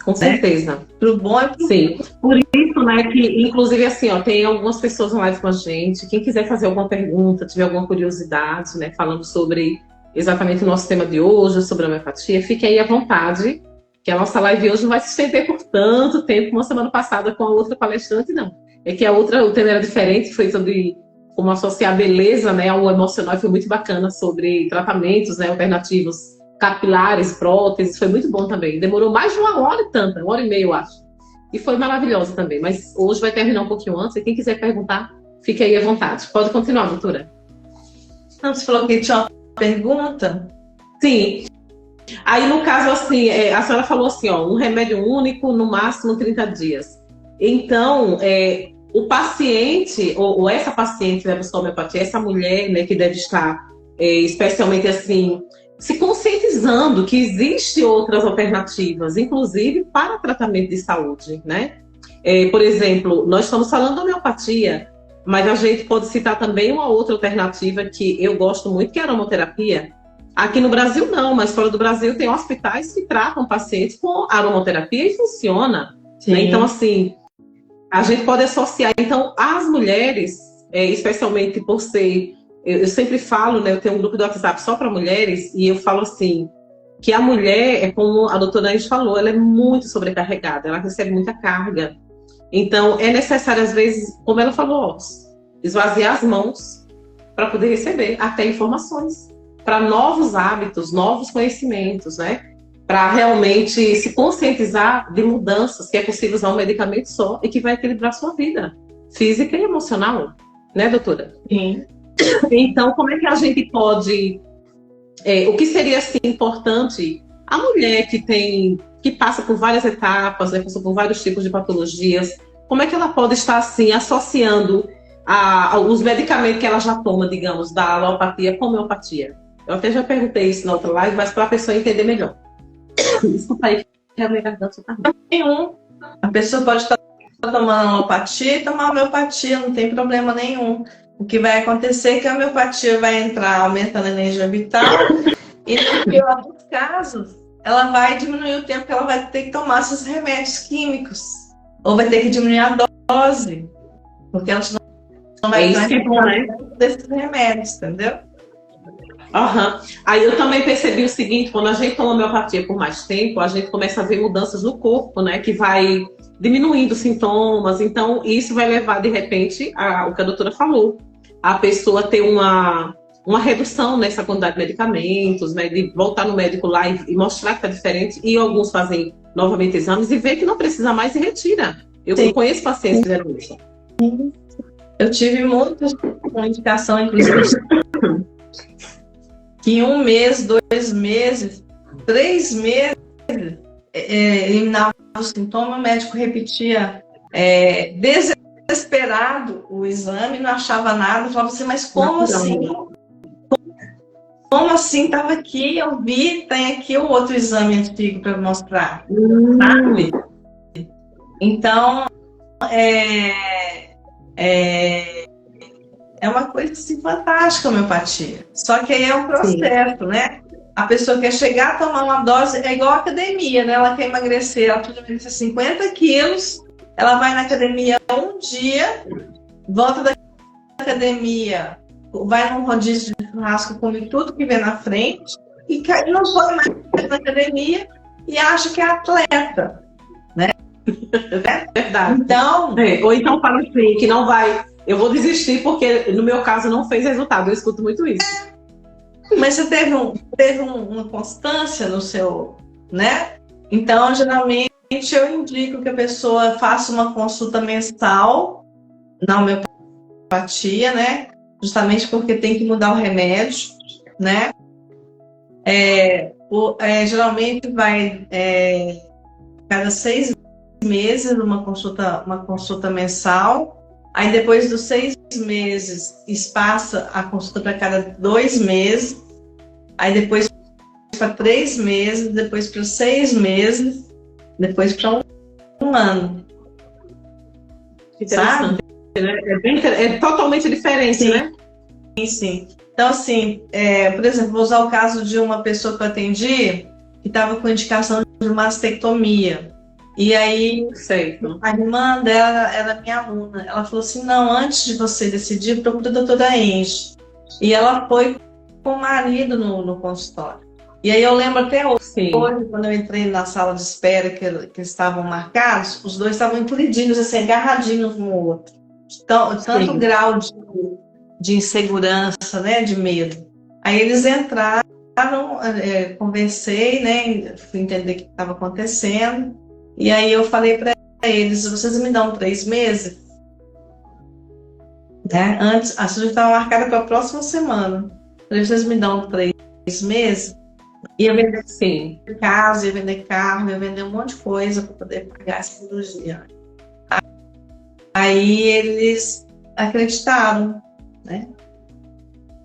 Com certeza. Pro bom e pro Sim. Por isso, né, que inclusive assim, tem algumas pessoas online com a gente. Quem quiser fazer alguma pergunta, tiver alguma curiosidade, né, falando sobre exatamente o nosso tema de hoje, sobre a homeopatia, fique aí à vontade, que a nossa live hoje não vai se estender por tanto tempo como a semana passada com a outra palestrante, não. É que o tema era diferente, foi sobre como associar a beleza, né, ao emocional, e foi muito bacana, sobre tratamentos, né, alternativos capilares, próteses, foi muito bom também. Demorou mais de 1 hora e tanta, 1 hora e meia, eu acho. E foi maravilhosa também, mas hoje vai terminar um pouquinho antes, e quem quiser perguntar, fique aí à vontade. Pode continuar, doutora. Não, você falou que tinha uma pergunta? Sim. Aí, no caso, assim, a senhora falou assim, um remédio único, no máximo 30 dias. Então, o paciente, ou essa paciente que vai buscar homeopatia, essa mulher, né, que deve estar especialmente assim, se conscientizando que existem outras alternativas, inclusive para tratamento de saúde, né? Por exemplo, nós estamos falando da homeopatia, mas a gente pode citar também uma outra alternativa que eu gosto muito, que é a aromaterapia. Aqui no Brasil não, mas fora do Brasil tem hospitais que tratam pacientes com aromaterapia e funciona. Né? Então, assim, a gente pode associar. Então, as mulheres, especialmente por ser... Eu sempre falo, né, eu tenho um grupo do WhatsApp só para mulheres, e eu falo assim, que a mulher, como a doutora Ange falou, ela é muito sobrecarregada, ela recebe muita carga. Então, é necessário, às vezes, como ela falou, esvaziar as mãos para poder receber até informações, para novos hábitos, novos conhecimentos, né? Para realmente se conscientizar de mudanças, que é possível usar um medicamento só e que vai equilibrar a sua vida física e emocional, né, doutora? Sim. Então, como é que a gente pode... o que seria, assim, importante? A mulher que passa por várias etapas, né, passou por vários tipos de patologias, como é que ela pode estar, assim, associando os medicamentos que ela já toma, digamos, da alopatia com a homeopatia? Eu até já perguntei isso na outra live, mas para a pessoa entender melhor. Desculpa aí, que a minha garganta tá ruim. Nenhum. A pessoa pode estar tomando alopatia e tomar homeopatia, não tem problema nenhum. O que vai acontecer é que a homeopatia vai entrar aumentando a energia vital e, no pior dos casos, ela vai diminuir o tempo que ela vai ter que tomar esses remédios químicos. Ou vai ter que diminuir a dose, porque ela não vai ter desses remédios, entendeu? Aí eu também percebi o seguinte, quando a gente toma homeopatia por mais tempo, a gente começa a ver mudanças no corpo, né, que vai diminuindo sintomas. Então, isso vai levar, de repente, o que a doutora falou, a pessoa ter uma redução nessa quantidade de medicamentos, né, de voltar no médico lá e mostrar que está diferente, e alguns fazem novamente exames e vê que não precisa mais e retira Eu conheço pacientes que fizeram isso. Eu tive muitas com indicação, inclusive, que em 1 mês, 2 meses, 3 meses, eliminava o sintoma, o médico repetia desesperado o exame, não achava nada, falava assim, mas como assim? Como assim? Estava aqui, eu vi, tem aqui o outro exame antigo para mostrar. Sabe? Então, é uma coisa assim, fantástica a homeopatia. Só que aí é um processo, né? A pessoa quer chegar a tomar uma dose, é igual a academia, né? Ela quer emagrecer, ela precisa emagrecer 50 quilos, ela vai na academia um dia, volta da academia, vai num rodízio de churrasco, come tudo que vê na frente, e não foi mais na academia e acha que é atleta, né? Verdade. Então, ou então fala assim, que não vai, eu vou desistir porque no meu caso não fez resultado, eu escuto muito isso. Mas você teve uma constância no seu, né? Então, geralmente, eu indico que a pessoa faça uma consulta mensal na homeopatia, né? Justamente porque tem que mudar o remédio, né? Geralmente vai cada 6 meses uma consulta mensal. Aí depois dos 6 meses, espaça a consulta para cada 2 meses. Aí depois para 3 meses, depois para 6 meses, depois para um ano. Sabe? É totalmente diferente, sim, né? Sim. Então, assim, por exemplo, vou usar o caso de uma pessoa que eu atendi que estava com indicação de mastectomia. E aí, a irmã dela era minha aluna. Ela falou assim, não, antes de você decidir, procura a doutora Enge. E ela foi com o marido no consultório. E aí eu lembro até hoje, quando eu entrei na sala de espera que estavam marcados, os dois estavam encolhidinhos, assim, agarradinhos um no outro. Então, tanto grau de insegurança, né, de medo. Aí eles entraram, conversei, né, fui entender o que estava acontecendo. E aí eu falei para eles, vocês me dão 3 meses? Né? Antes, a cirurgia estava marcada para a próxima semana. Falei, vocês me dão 3 meses? Ia vender casa, ia vender carro, ia vender um monte de coisa para poder pagar a cirurgia. Aí eles acreditaram, né?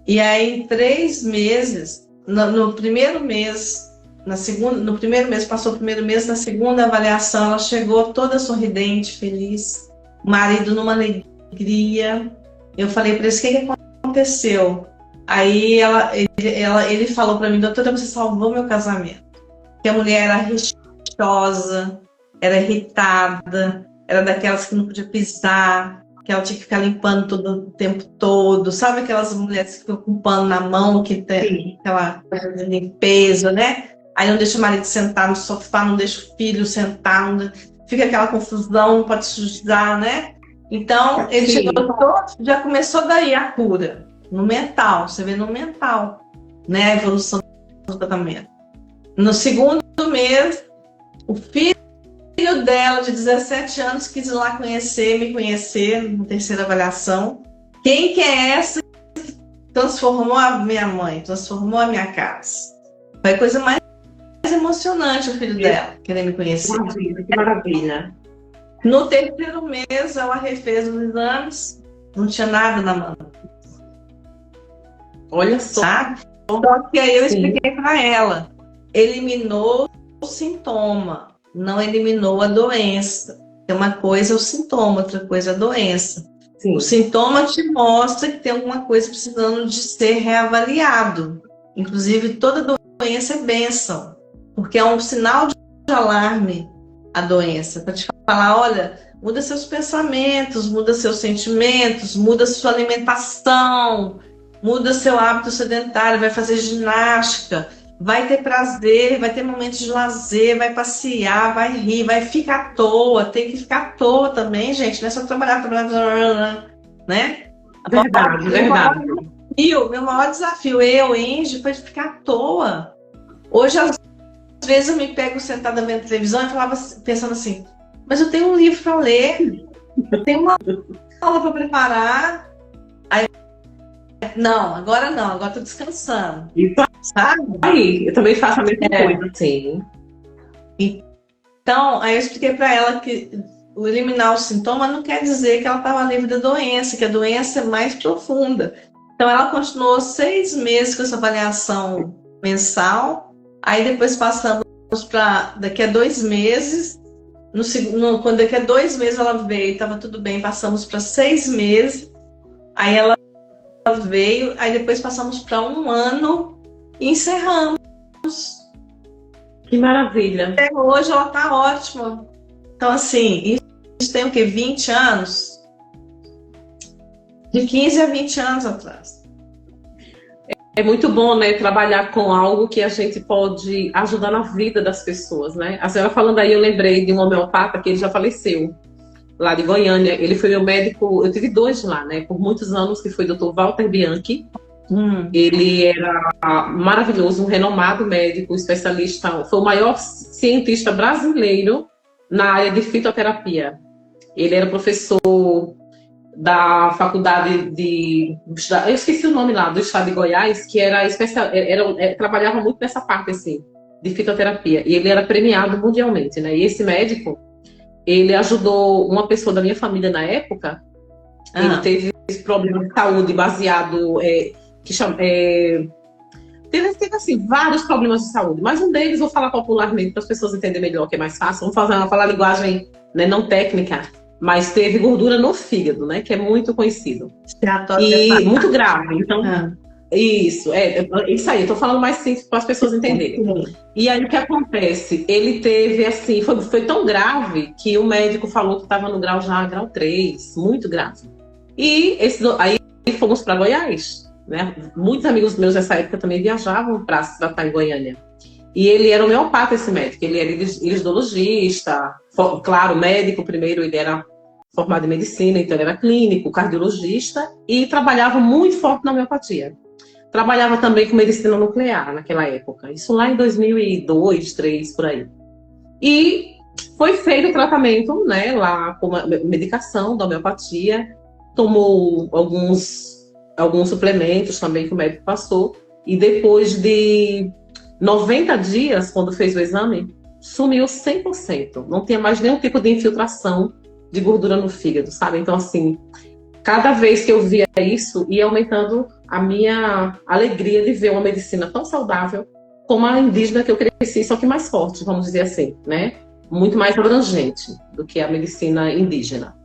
E aí em 3 meses, no primeiro mês, no primeiro mês, passou o primeiro mês, na segunda avaliação, ela chegou toda sorridente, feliz, o marido numa alegria. Eu falei para eles, o que aconteceu? Aí ele falou para mim, doutora, você salvou meu casamento. Que a mulher era rixosa, era irritada, era daquelas que não podia pisar, que ela tinha que ficar limpando todo o tempo todo. Sabe aquelas mulheres que ficam com pano na mão, que tem aquela coisa de limpeza, né? Aí não deixa o marido sentar no sofá, não deixa o filho sentar, fica aquela confusão, não pode sujar, né? Então, ele chegou todo, já começou daí a cura, no mental, você vê no mental, né? A evolução do tratamento. No segundo mês, o filho dela, de 17 anos, quis ir lá me conhecer, na terceira avaliação. Quem que é essa que transformou a minha mãe, transformou a minha casa? Foi a coisa mais emocionante o filho dela querer me conhecer. Que maravilha. No terceiro mês, ela refez os exames, não tinha nada na mão. Olha só. Sabe? Só que aí eu expliquei para ela. Eliminou o sintoma, não eliminou a doença. Uma coisa é o sintoma, outra coisa é a doença. Sim. O sintoma te mostra que tem alguma coisa precisando de ser reavaliado. Inclusive, toda doença é bênção, porque é um sinal de alarme a doença, para te falar, olha, muda seus pensamentos, muda seus sentimentos, muda sua alimentação, muda seu hábito sedentário, vai fazer ginástica, vai ter prazer, vai ter momentos de lazer, vai passear, vai rir, vai ficar à toa, tem que ficar à toa também, gente, não é só trabalhar, né? Verdade. Meu maior desafio, Enge, foi ficar à toa. Hoje, às vezes, eu me pego sentada vendo televisão e falava, pensando assim, mas eu tenho um livro para ler, eu tenho uma aula para preparar. Aí, não, agora tô descansando. Isso Sabe? aí, eu também faço a mesma coisa, sim. Então, aí eu expliquei para ela que o eliminar o sintoma não quer dizer que ela estava livre da doença, que a doença é mais profunda. Então, ela continuou 6 meses com essa avaliação mensal, aí depois passamos para daqui a 2 meses. Quando daqui a 2 meses ela veio, estava tudo bem, passamos para 6 meses, aí ela veio, aí depois passamos para 1 ano e encerramos. Que maravilha. Até hoje ela está ótima. Então, assim, isso tem o quê? 20 anos? De 15 a 20 anos atrás. É muito bom, né, trabalhar com algo que a gente pode ajudar na vida das pessoas, né? A senhora falando aí, eu lembrei de um homeopata que ele já faleceu, lá de Goiânia. Ele foi meu médico, eu tive 2 lá, né, por muitos anos, que foi o Dr. Walter Bianchi. Ele era maravilhoso, um renomado médico, especialista, foi o maior cientista brasileiro na área de fitoterapia. Ele era professor da faculdade eu esqueci o nome lá, do estado de Goiás, que era trabalhava muito nessa parte assim, de fitoterapia, e ele era premiado mundialmente, né? E esse médico, ele ajudou uma pessoa da minha família na época. Ele teve esse problema de saúde baseado, teve assim, vários problemas de saúde, mas um deles, vou falar popularmente para as pessoas entenderem melhor, que é mais fácil, vamos falar a linguagem, né, não técnica, mas teve gordura no fígado, né, que é muito conhecido. E muito grave. Então, isso aí, eu tô falando mais simples para as pessoas entenderem. E aí o que acontece? Ele teve assim, foi tão grave que o médico falou que estava no grau 3, muito grave. E aí fomos para Goiás, né? Muitos amigos meus nessa época também viajavam para se tratar em Goiânia. E ele era homeopata, esse médico. Ele era iridologista, claro, médico primeiro, ele era formado em medicina, então ele era clínico, cardiologista, e trabalhava muito forte na homeopatia. Trabalhava também com medicina nuclear naquela época, isso lá em 2002, 2003, por aí. E foi feito o tratamento, né, lá com a medicação da homeopatia, tomou alguns suplementos também que o médico passou, e depois de 90 dias, quando fez o exame, sumiu 100%. Não tinha mais nenhum tipo de infiltração de gordura no fígado, sabe? Então, assim, cada vez que eu via isso, ia aumentando a minha alegria de ver uma medicina tão saudável como a indígena que eu cresci, só que mais forte, vamos dizer assim, né? Muito mais abrangente do que a medicina indígena.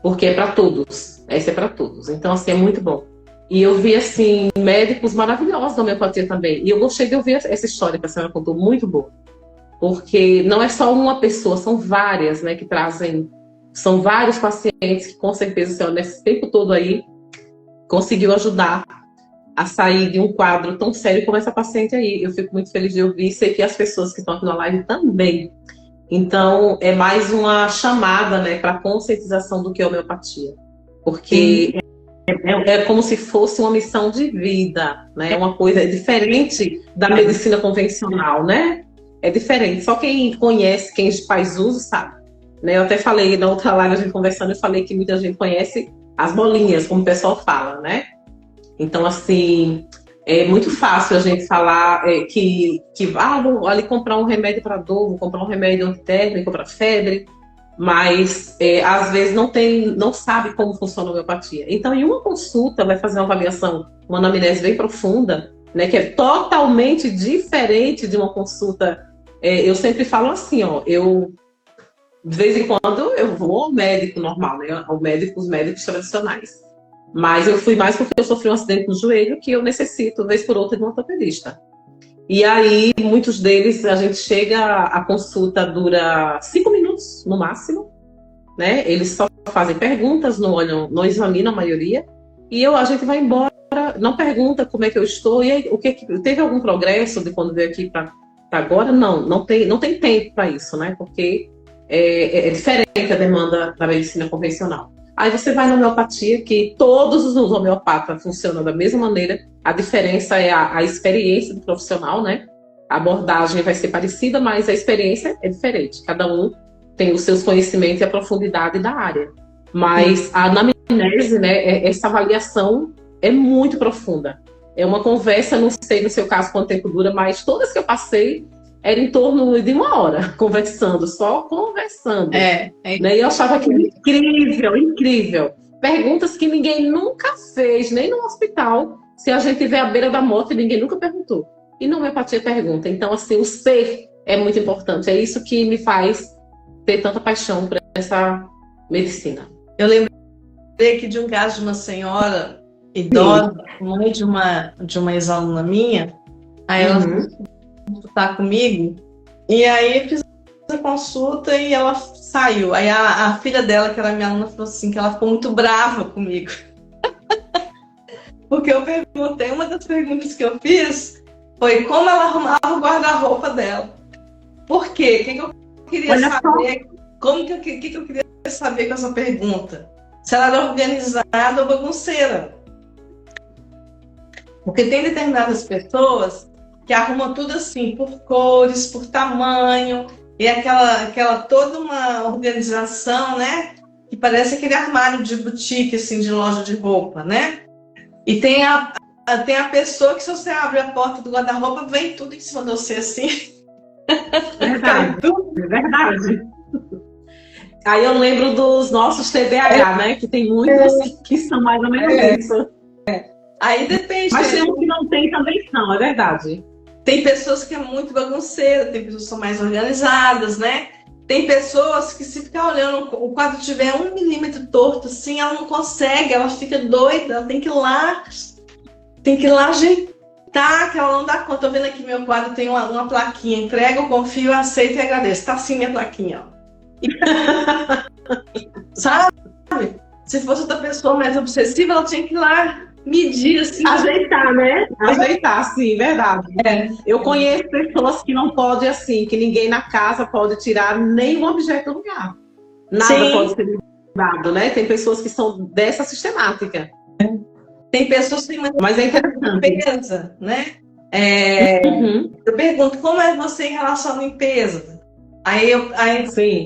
Porque é para todos, essa é para todos. Então, assim, é muito bom. E eu vi, assim, médicos maravilhosos da homeopatia também. E eu gostei de ouvir essa história que a senhora contou, muito boa. Porque não é só uma pessoa, são várias, né, que trazem... São vários pacientes que, com certeza, a senhora, nesse tempo todo aí, conseguiu ajudar a sair de um quadro tão sério como essa paciente aí. Eu fico muito feliz de ouvir. Sei que as pessoas que estão aqui na live também. Então, é mais uma chamada, né, para a conscientização do que é homeopatia. Porque é como se fosse uma missão de vida, né? É uma coisa diferente da medicina convencional, né? É diferente. Só quem conhece, quem faz uso, sabe. Né? Eu até falei na outra live, a gente conversando, eu falei que muita gente conhece as bolinhas, como o pessoal fala, né? Então, assim, é muito fácil a gente falar que vou ali comprar um remédio para dor, vou comprar um remédio antitérmico para febre, mas às vezes não sabe como funciona a homeopatia. Então, em uma consulta, vai fazer uma avaliação, uma anamnese bem profunda, né, que é totalmente diferente de uma consulta. Eu sempre falo assim, ó, de vez em quando eu vou ao médico normal, né, os médicos tradicionais. Mas eu fui mais porque eu sofri um acidente no joelho que eu necessito, vez por outra, de um ortopedista. E aí, muitos deles, a gente chega, a consulta dura 5 minutos, no máximo, né? Eles só fazem perguntas, não olham, não examinam a maioria, e a gente vai embora, não pergunta como é que eu estou, e aí, teve algum progresso de quando veio aqui para agora? Não tem tempo para isso, né? Porque é diferente a demanda da medicina convencional. Aí você vai na homeopatia, que todos os homeopatas funcionam da mesma maneira. A diferença é a experiência do profissional, né? A abordagem vai ser parecida, mas a experiência é diferente. Cada um tem os seus conhecimentos e a profundidade da área. Mas a anamnese, né, essa avaliação é muito profunda. É uma conversa, não sei no seu caso quanto tempo dura, mas todas que eu passei era em torno de 1 hora conversando, só conversando. Né? E eu achava aquilo incrível, incrível. Perguntas que ninguém nunca fez, nem no hospital. Se a gente tiver à beira da morte, ninguém nunca perguntou. E não homeopatia pergunta. Então, assim, o ser é muito importante. É isso que me faz ter tanta paixão por essa medicina. Eu lembrei aqui de um caso de uma senhora idosa, mãe de uma ex-aluna minha. Aí ela tá comigo, e aí eu fiz a consulta e ela saiu. Aí a filha dela, que era minha aluna, falou assim, que ela ficou muito brava comigo. Porque eu perguntei, uma das perguntas que eu fiz foi como ela arrumava o guarda-roupa dela. Por quê? O que eu queria saber? Como que eu queria saber com essa pergunta? Se ela era organizada ou bagunceira. Porque tem determinadas pessoas que arrumam tudo assim, por cores, por tamanho, e aquela toda uma organização, né? Que parece aquele armário de boutique, assim, de loja de roupa, né? E tem a pessoa que, se você abre a porta do guarda-roupa, vem tudo em cima de você, assim. Verdade, é verdade. Aí eu lembro dos nossos TDAH, né? Que tem muitos que são mais ou menos isso. Aí depende. Mas tem uns que não tem também são, é verdade. Tem pessoas que é muito bagunceira, tem pessoas que são mais organizadas, né? Tem pessoas que, se ficar olhando, o quadro tiver 1 milímetro torto, assim, ela não consegue, ela fica doida, ela tem que ir lá ajeitar, que ela não dá conta. Tô vendo aqui meu quadro, tem uma plaquinha, entrego, confio, aceito e agradeço. Tá assim minha plaquinha, ó. Sabe? Se fosse outra pessoa mais obsessiva, ela tinha que ir lá medir, assim. Ajeitar, né? Ajeitar, sim, verdade. Eu conheço pessoas que não podem, assim, que ninguém na casa pode tirar nenhum objeto do lugar. Nada pode ser dado, né? Tem pessoas que são dessa sistemática. Tem pessoas que têm mas é interessante. Limpeza, né? Eu pergunto, como é você em relação à limpeza? Aí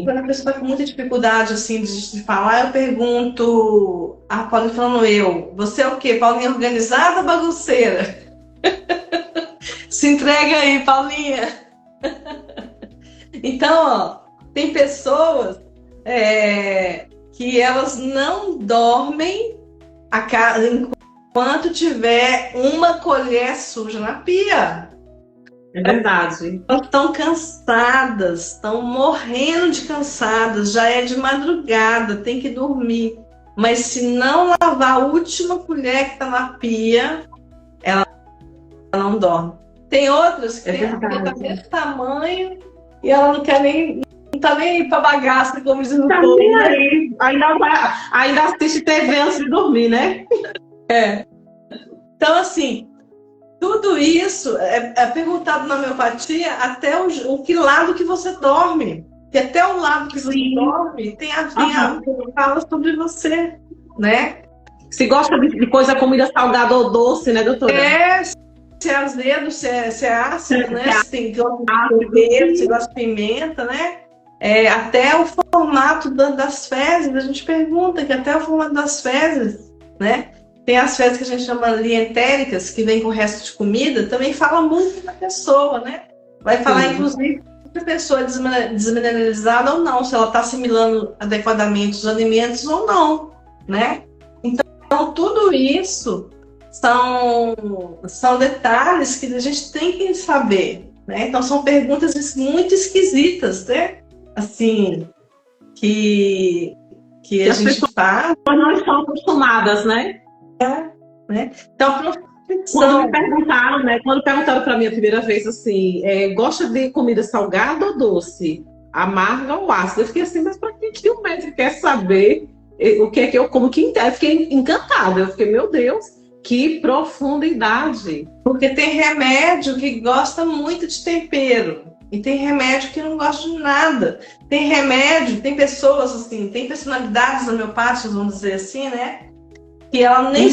quando a pessoa está com muita dificuldade assim, de falar, eu pergunto, Paulinha falando você é o quê? Paulinha organizada ou bagunceira? Se entrega aí, Paulinha. Então, ó, tem pessoas que elas não dormem enquanto tiver uma colher suja na pia. É verdade. Estão cansadas, estão morrendo de cansadas, já é de madrugada, tem que dormir. Mas se não lavar a última colher que está na pia, ela não dorme. Tem outras que tem a pia tá desse tamanho e ela não quer nem tá nem aí pra bagaça, como dizem no povo. Ainda assiste TV antes de dormir, né? Então, assim, tudo isso é perguntado na homeopatia até o que lado que você dorme. E até o lado que você dorme fala sobre você, né? Se gosta de coisa, comida salgada ou doce, né, doutora? Se é azedo, se é ácido, né? Se gosta de tempero, se gosta de pimenta, né? Até o formato das fezes, a gente pergunta que até o formato das fezes, né? Tem as fezes que a gente chama lientéricas, que vem com o resto de comida, também fala muito da pessoa, né? Vai falar, inclusive, se a pessoa é desmineralizada ou não, se ela está assimilando adequadamente os alimentos ou não, né? Então, tudo isso são detalhes que a gente tem que saber, né? Então, são perguntas muito esquisitas, né? Assim, que a gente faz. Não estão acostumadas, né? Então, quando perguntaram para mim a primeira vez assim, gosta de comida salgada ou doce? Amarga ou ácida? Eu fiquei assim, mas para que o médico quer saber o que é que eu como? Eu fiquei encantada, eu fiquei, meu Deus, que profundidade! Porque tem remédio que gosta muito de tempero e tem remédio que não gosta de nada. Tem pessoas assim, tem personalidades homeopáticas, vamos dizer assim, né? Que ela nem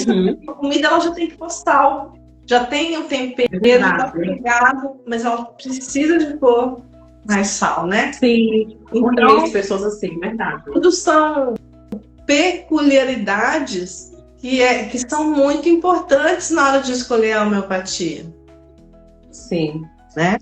a comida, ela já tem que pôr sal, já tem o tempero, tá pegado, mas ela precisa de pôr mais sal, né? Sim, Então, conheço pessoas assim, verdade. tudo são peculiaridades que são muito importantes na hora de escolher a homeopatia, Sim. né?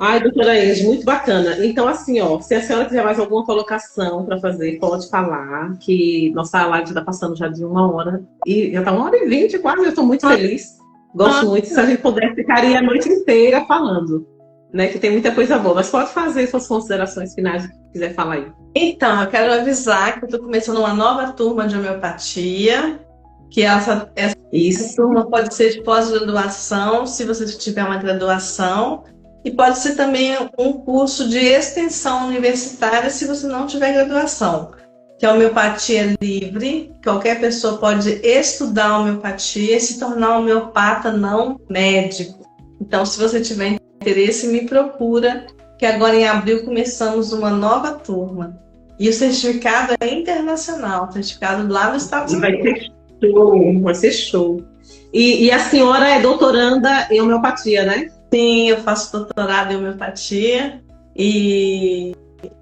Ai, doutora Enge, muito bacana. Então, assim, ó, se a senhora tiver mais alguma colocação para fazer, pode falar, que nossa live já está passando já de 1 hora, e já está 1h20 quase, eu estou muito feliz. Gosto muito, se a gente puder, ficaria a noite inteira falando, né, que tem muita coisa boa. Mas pode fazer suas considerações finais, se quiser falar aí. Então, eu quero avisar que eu estou começando uma nova turma de homeopatia, que essa turma pode ser de pós-graduação, se você tiver uma graduação, e pode ser também um curso de extensão universitária, se você não tiver graduação, que é homeopatia livre. Qualquer pessoa pode estudar homeopatia e se tornar homeopata não médico. Então, se você tiver interesse, me procura, que agora em abril começamos uma nova turma. E o certificado é internacional, certificado lá nos Estados Unidos. Vai ser show. E a senhora é doutoranda em homeopatia, né? Sim, eu faço doutorado em homeopatia e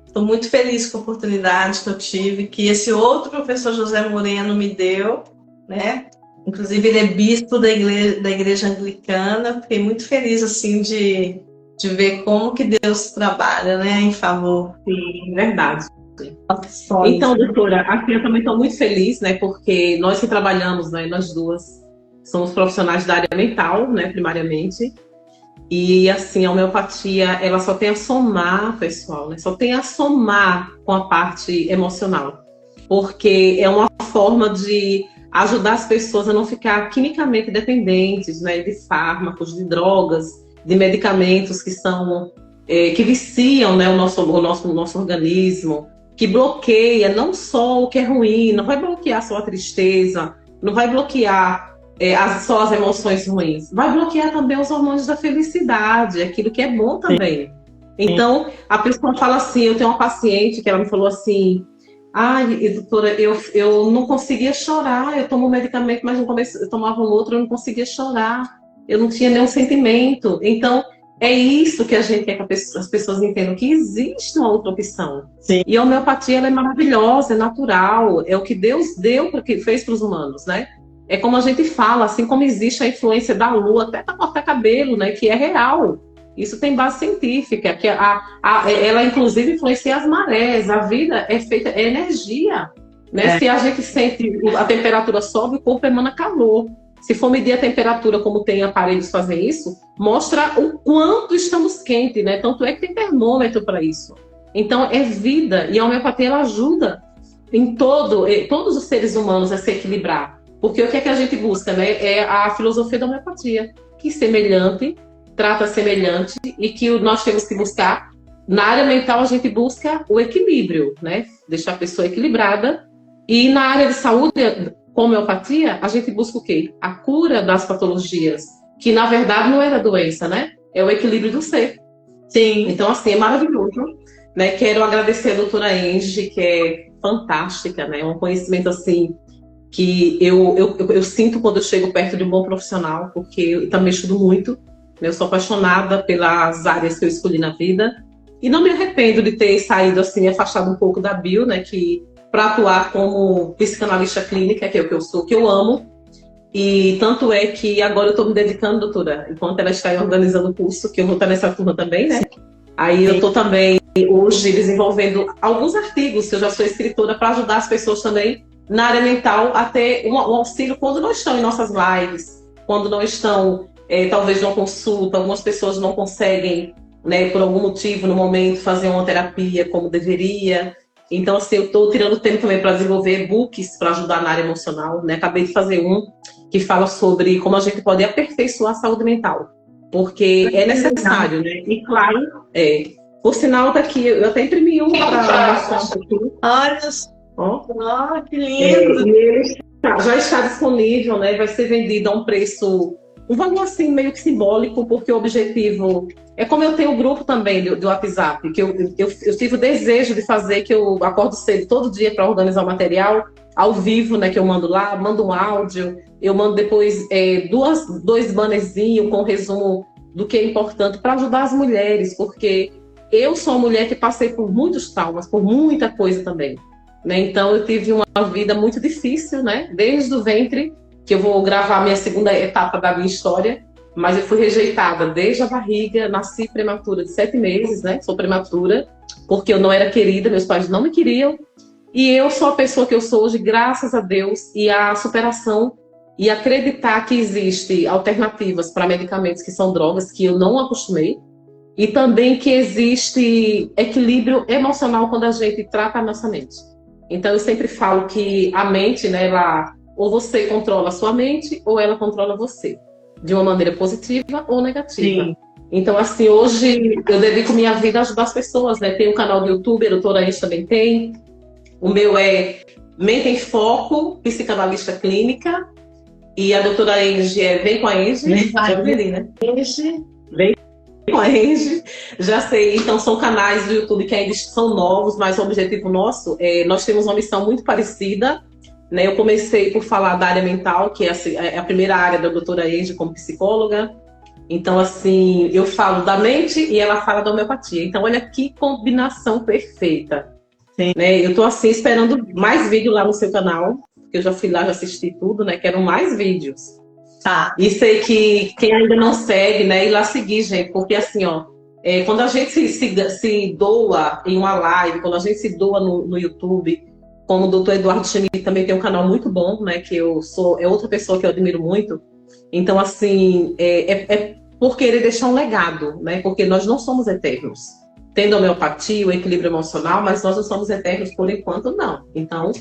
estou muito feliz com a oportunidade que eu tive, que esse outro professor José Moreno me deu, né? Inclusive ele é bispo da igreja anglicana. Fiquei muito feliz assim de ver como que Deus trabalha, né, em favor. Sim, verdade. Então, doutora, aqui eu também estou muito feliz, né? Porque nós que trabalhamos, né? Nós duas somos profissionais da área mental, né? Primariamente. E assim, a homeopatia, ela só tem a somar, pessoal, né? Só tem a somar com a parte emocional. Porque é uma forma de ajudar as pessoas a não ficar quimicamente dependentes, né? De fármacos, de drogas, de medicamentos que são que viciam, né? o nosso organismo, que bloqueia não só o que é ruim, não vai bloquear só a tristeza, não vai bloquear só as emoções ruins, vai bloquear também os hormônios da felicidade, aquilo que é bom também. Então, a pessoa fala assim, eu tenho uma paciente que ela me falou assim, ai, doutora, eu não conseguia chorar, eu tomo um medicamento, mas no começo eu tomava um outro, eu não conseguia chorar, eu não tinha nenhum sentimento. Então, é isso que a gente quer que as pessoas entendam, que existe uma outra opção. Sim. E a homeopatia, ela é maravilhosa, é natural, é o que Deus deu, porque fez para os humanos, né? É como a gente fala, assim como existe a influência da lua, até para cortar cabelo, né? Que é real. Isso tem base científica, que ela inclusive influencia as marés. A vida é feita, é energia, né? Se a gente sente a temperatura sobe, o corpo emana calor. Se for medir a temperatura, como tem aparelhos que fazem isso, mostra o quanto estamos quentes, né? Tanto é que tem termômetro para isso. Então, é vida. E a homeopatia, ela ajuda em todos os seres humanos a se equilibrar. Porque o que é que a gente busca, né? É a filosofia da homeopatia, que semelhante, trata semelhante, e que nós temos que buscar. Na área mental, a gente busca o equilíbrio, né? Deixar a pessoa equilibrada. E na área de saúde, com homeopatia, a gente busca o quê? A cura das patologias, que na verdade não é da doença, né? É o equilíbrio do ser. Sim. Então, assim, é maravilhoso, né? Quero agradecer a doutora Enge, que é fantástica, né? É um conhecimento, assim, que eu sinto quando eu chego perto de um bom profissional, porque eu também estudo muito, né? Eu sou apaixonada pelas áreas que eu escolhi na vida, e não me arrependo de ter saído, assim, afastado um pouco da bio, né? Que para atuar como psicanalista clínica, que é o que eu sou, que eu amo. E tanto é que agora eu estou me dedicando, doutora, enquanto ela está organizando o curso, que eu vou estar nessa turma também, né? Aí eu estou também hoje desenvolvendo alguns artigos, que eu já sou escritora, para ajudar as pessoas também na área mental a ter um auxílio quando não estão em nossas lives, quando não estão, talvez, numa consulta. Algumas pessoas não conseguem, né, por algum motivo, no momento, fazer uma terapia como deveria. Então, assim, eu estou tirando tempo também para desenvolver e-books para ajudar na área emocional, né? Acabei de fazer um que fala sobre como a gente pode aperfeiçoar a saúde mental, porque é necessário, né? E claro, por sinal, daqui eu até imprimi um para mostrar um pouquinho. Olha só, que lindo! E ele já está disponível, né? Vai ser vendido a um preço, um valor assim meio que simbólico, porque o objetivo é como eu tenho um grupo também do WhatsApp, que eu tive o desejo de fazer, que eu acordo cedo todo dia para organizar o material ao vivo, né? Que eu mando lá, mando um áudio, eu mando depois dois bannerzinhos com resumo do que é importante para ajudar as mulheres, porque eu sou uma mulher que passei por muitos traumas, por muita coisa também, né? Então eu tive uma vida muito difícil, né? Desde o ventre, que eu vou gravar a minha segunda etapa da minha história, mas eu fui rejeitada desde a barriga, nasci prematura de 7 meses, né? Sou prematura, porque eu não era querida, meus pais não me queriam, e eu sou a pessoa que eu sou hoje, graças a Deus, e a superação, e acreditar que existe alternativas para medicamentos que são drogas, que eu não acostumei, e também que existe equilíbrio emocional quando a gente trata a nossa mente. Então eu sempre falo que a mente, né, ou você controla a sua mente, ou ela controla você, de uma maneira positiva ou negativa. Sim. Então, assim, hoje eu dedico minha vida a ajudar as pessoas, né? Tem um canal do YouTube, a doutora Ange também tem. O meu é Mente em Foco, psicanalista clínica. E a doutora Ange é Vem com a Ange. Já vi, né? Vem com a Ange. Já sei. Então, são canais do YouTube que ainda são novos, mas o objetivo nosso é... Nós temos uma missão muito parecida, né? Eu comecei por falar da área mental, que é a primeira área da doutora Ange como psicóloga. Então, assim, eu falo da mente e ela fala da homeopatia. Então, olha que combinação perfeita. Sim. Né? Eu tô, assim, esperando mais vídeo lá no seu canal, porque eu já fui lá, já assisti tudo, né? Quero mais vídeos. Tá. E sei que quem ainda não segue, né? Ir lá seguir, gente, porque, assim, ó, quando a gente se doa em uma live, quando a gente se doa no YouTube, como o doutor Eduardo Schmidt também tem um canal muito bom, né? Que é outra pessoa que eu admiro muito. Então, assim, é por querer deixar um legado, né? Porque nós não somos eternos. Tendo a homeopatia, o equilíbrio emocional, mas nós não somos eternos por enquanto, não. Então,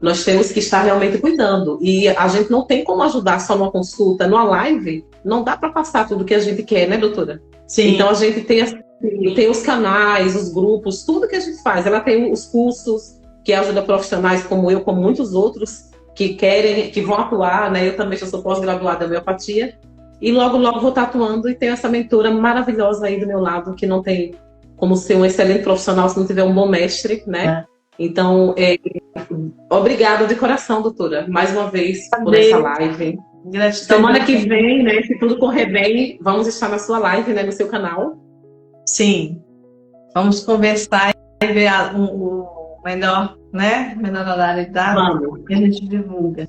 nós temos que estar realmente cuidando. E a gente não tem como ajudar só numa consulta, numa live, não dá para passar tudo que a gente quer, né, doutora? Sim. Então, a gente tem os canais, os grupos, tudo que a gente faz. Ela tem os cursos que ajudam profissionais como eu, como muitos outros, que vão atuar, né? Eu também já sou pós-graduada em homeopatia e logo vou estar atuando e tenho essa mentora maravilhosa aí do meu lado, que não tem como ser um excelente profissional se não tiver um bom mestre, né? Então, obrigada de coração, doutora, mais uma vez por essa live. Gratidão. Semana que vem, né, se tudo correr bem, vamos estar na sua live, né, no seu canal. Sim, vamos conversar e ver o melhor, né? Melhor horário que a gente divulga.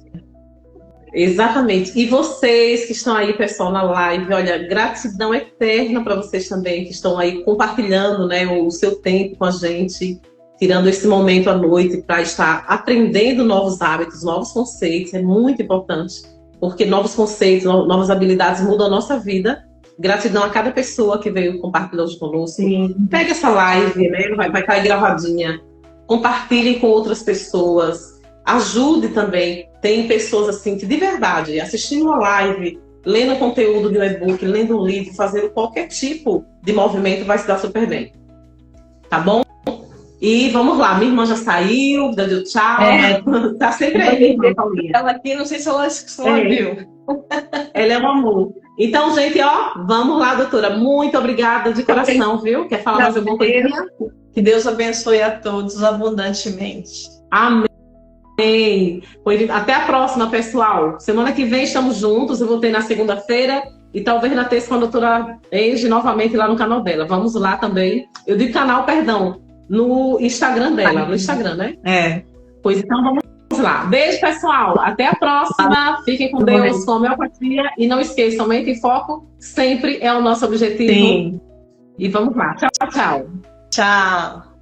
Exatamente. E vocês que estão aí, pessoal, na live, olha, gratidão eterna para vocês também que estão aí compartilhando, né, o seu tempo com a gente, tirando esse momento à noite para estar aprendendo novos hábitos, novos conceitos. É muito importante, porque novos conceitos, novas habilidades mudam a nossa vida. Gratidão a cada pessoa que veio compartilhar hoje conosco. Sim. Pega essa live, né, vai estar aí gravadinha. Compartilhem com outras pessoas, ajude também. Tem pessoas assim que de verdade, assistindo uma live, lendo conteúdo de um e-book, lendo um livro, fazendo qualquer tipo de movimento, vai se dar super bem. Tá bom? E vamos lá, minha irmã já saiu, deu tchau. Tá sempre aí, minha irmã Paulinha. Ela aqui, não sei se ela viu. Ela é um amor. Então, gente, ó, vamos lá, doutora. Muito obrigada de coração, viu? Quer falar mais alguma coisa? Que Deus abençoe a todos abundantemente. Amém. Até a próxima, pessoal. Semana que vem estamos juntos. Eu vou ter na segunda-feira e talvez na terça com a doutora Ange novamente lá no canal dela. Vamos lá também. Eu digo canal, perdão, no Instagram dela. No Instagram, né? Pois então vamos lá. Beijo, pessoal. Até a próxima. Fiquem com Deus, com a homeopatia. E não esqueçam, mente em foco sempre é o nosso objetivo. Sim. E vamos lá. Tchau, tchau. Tchau.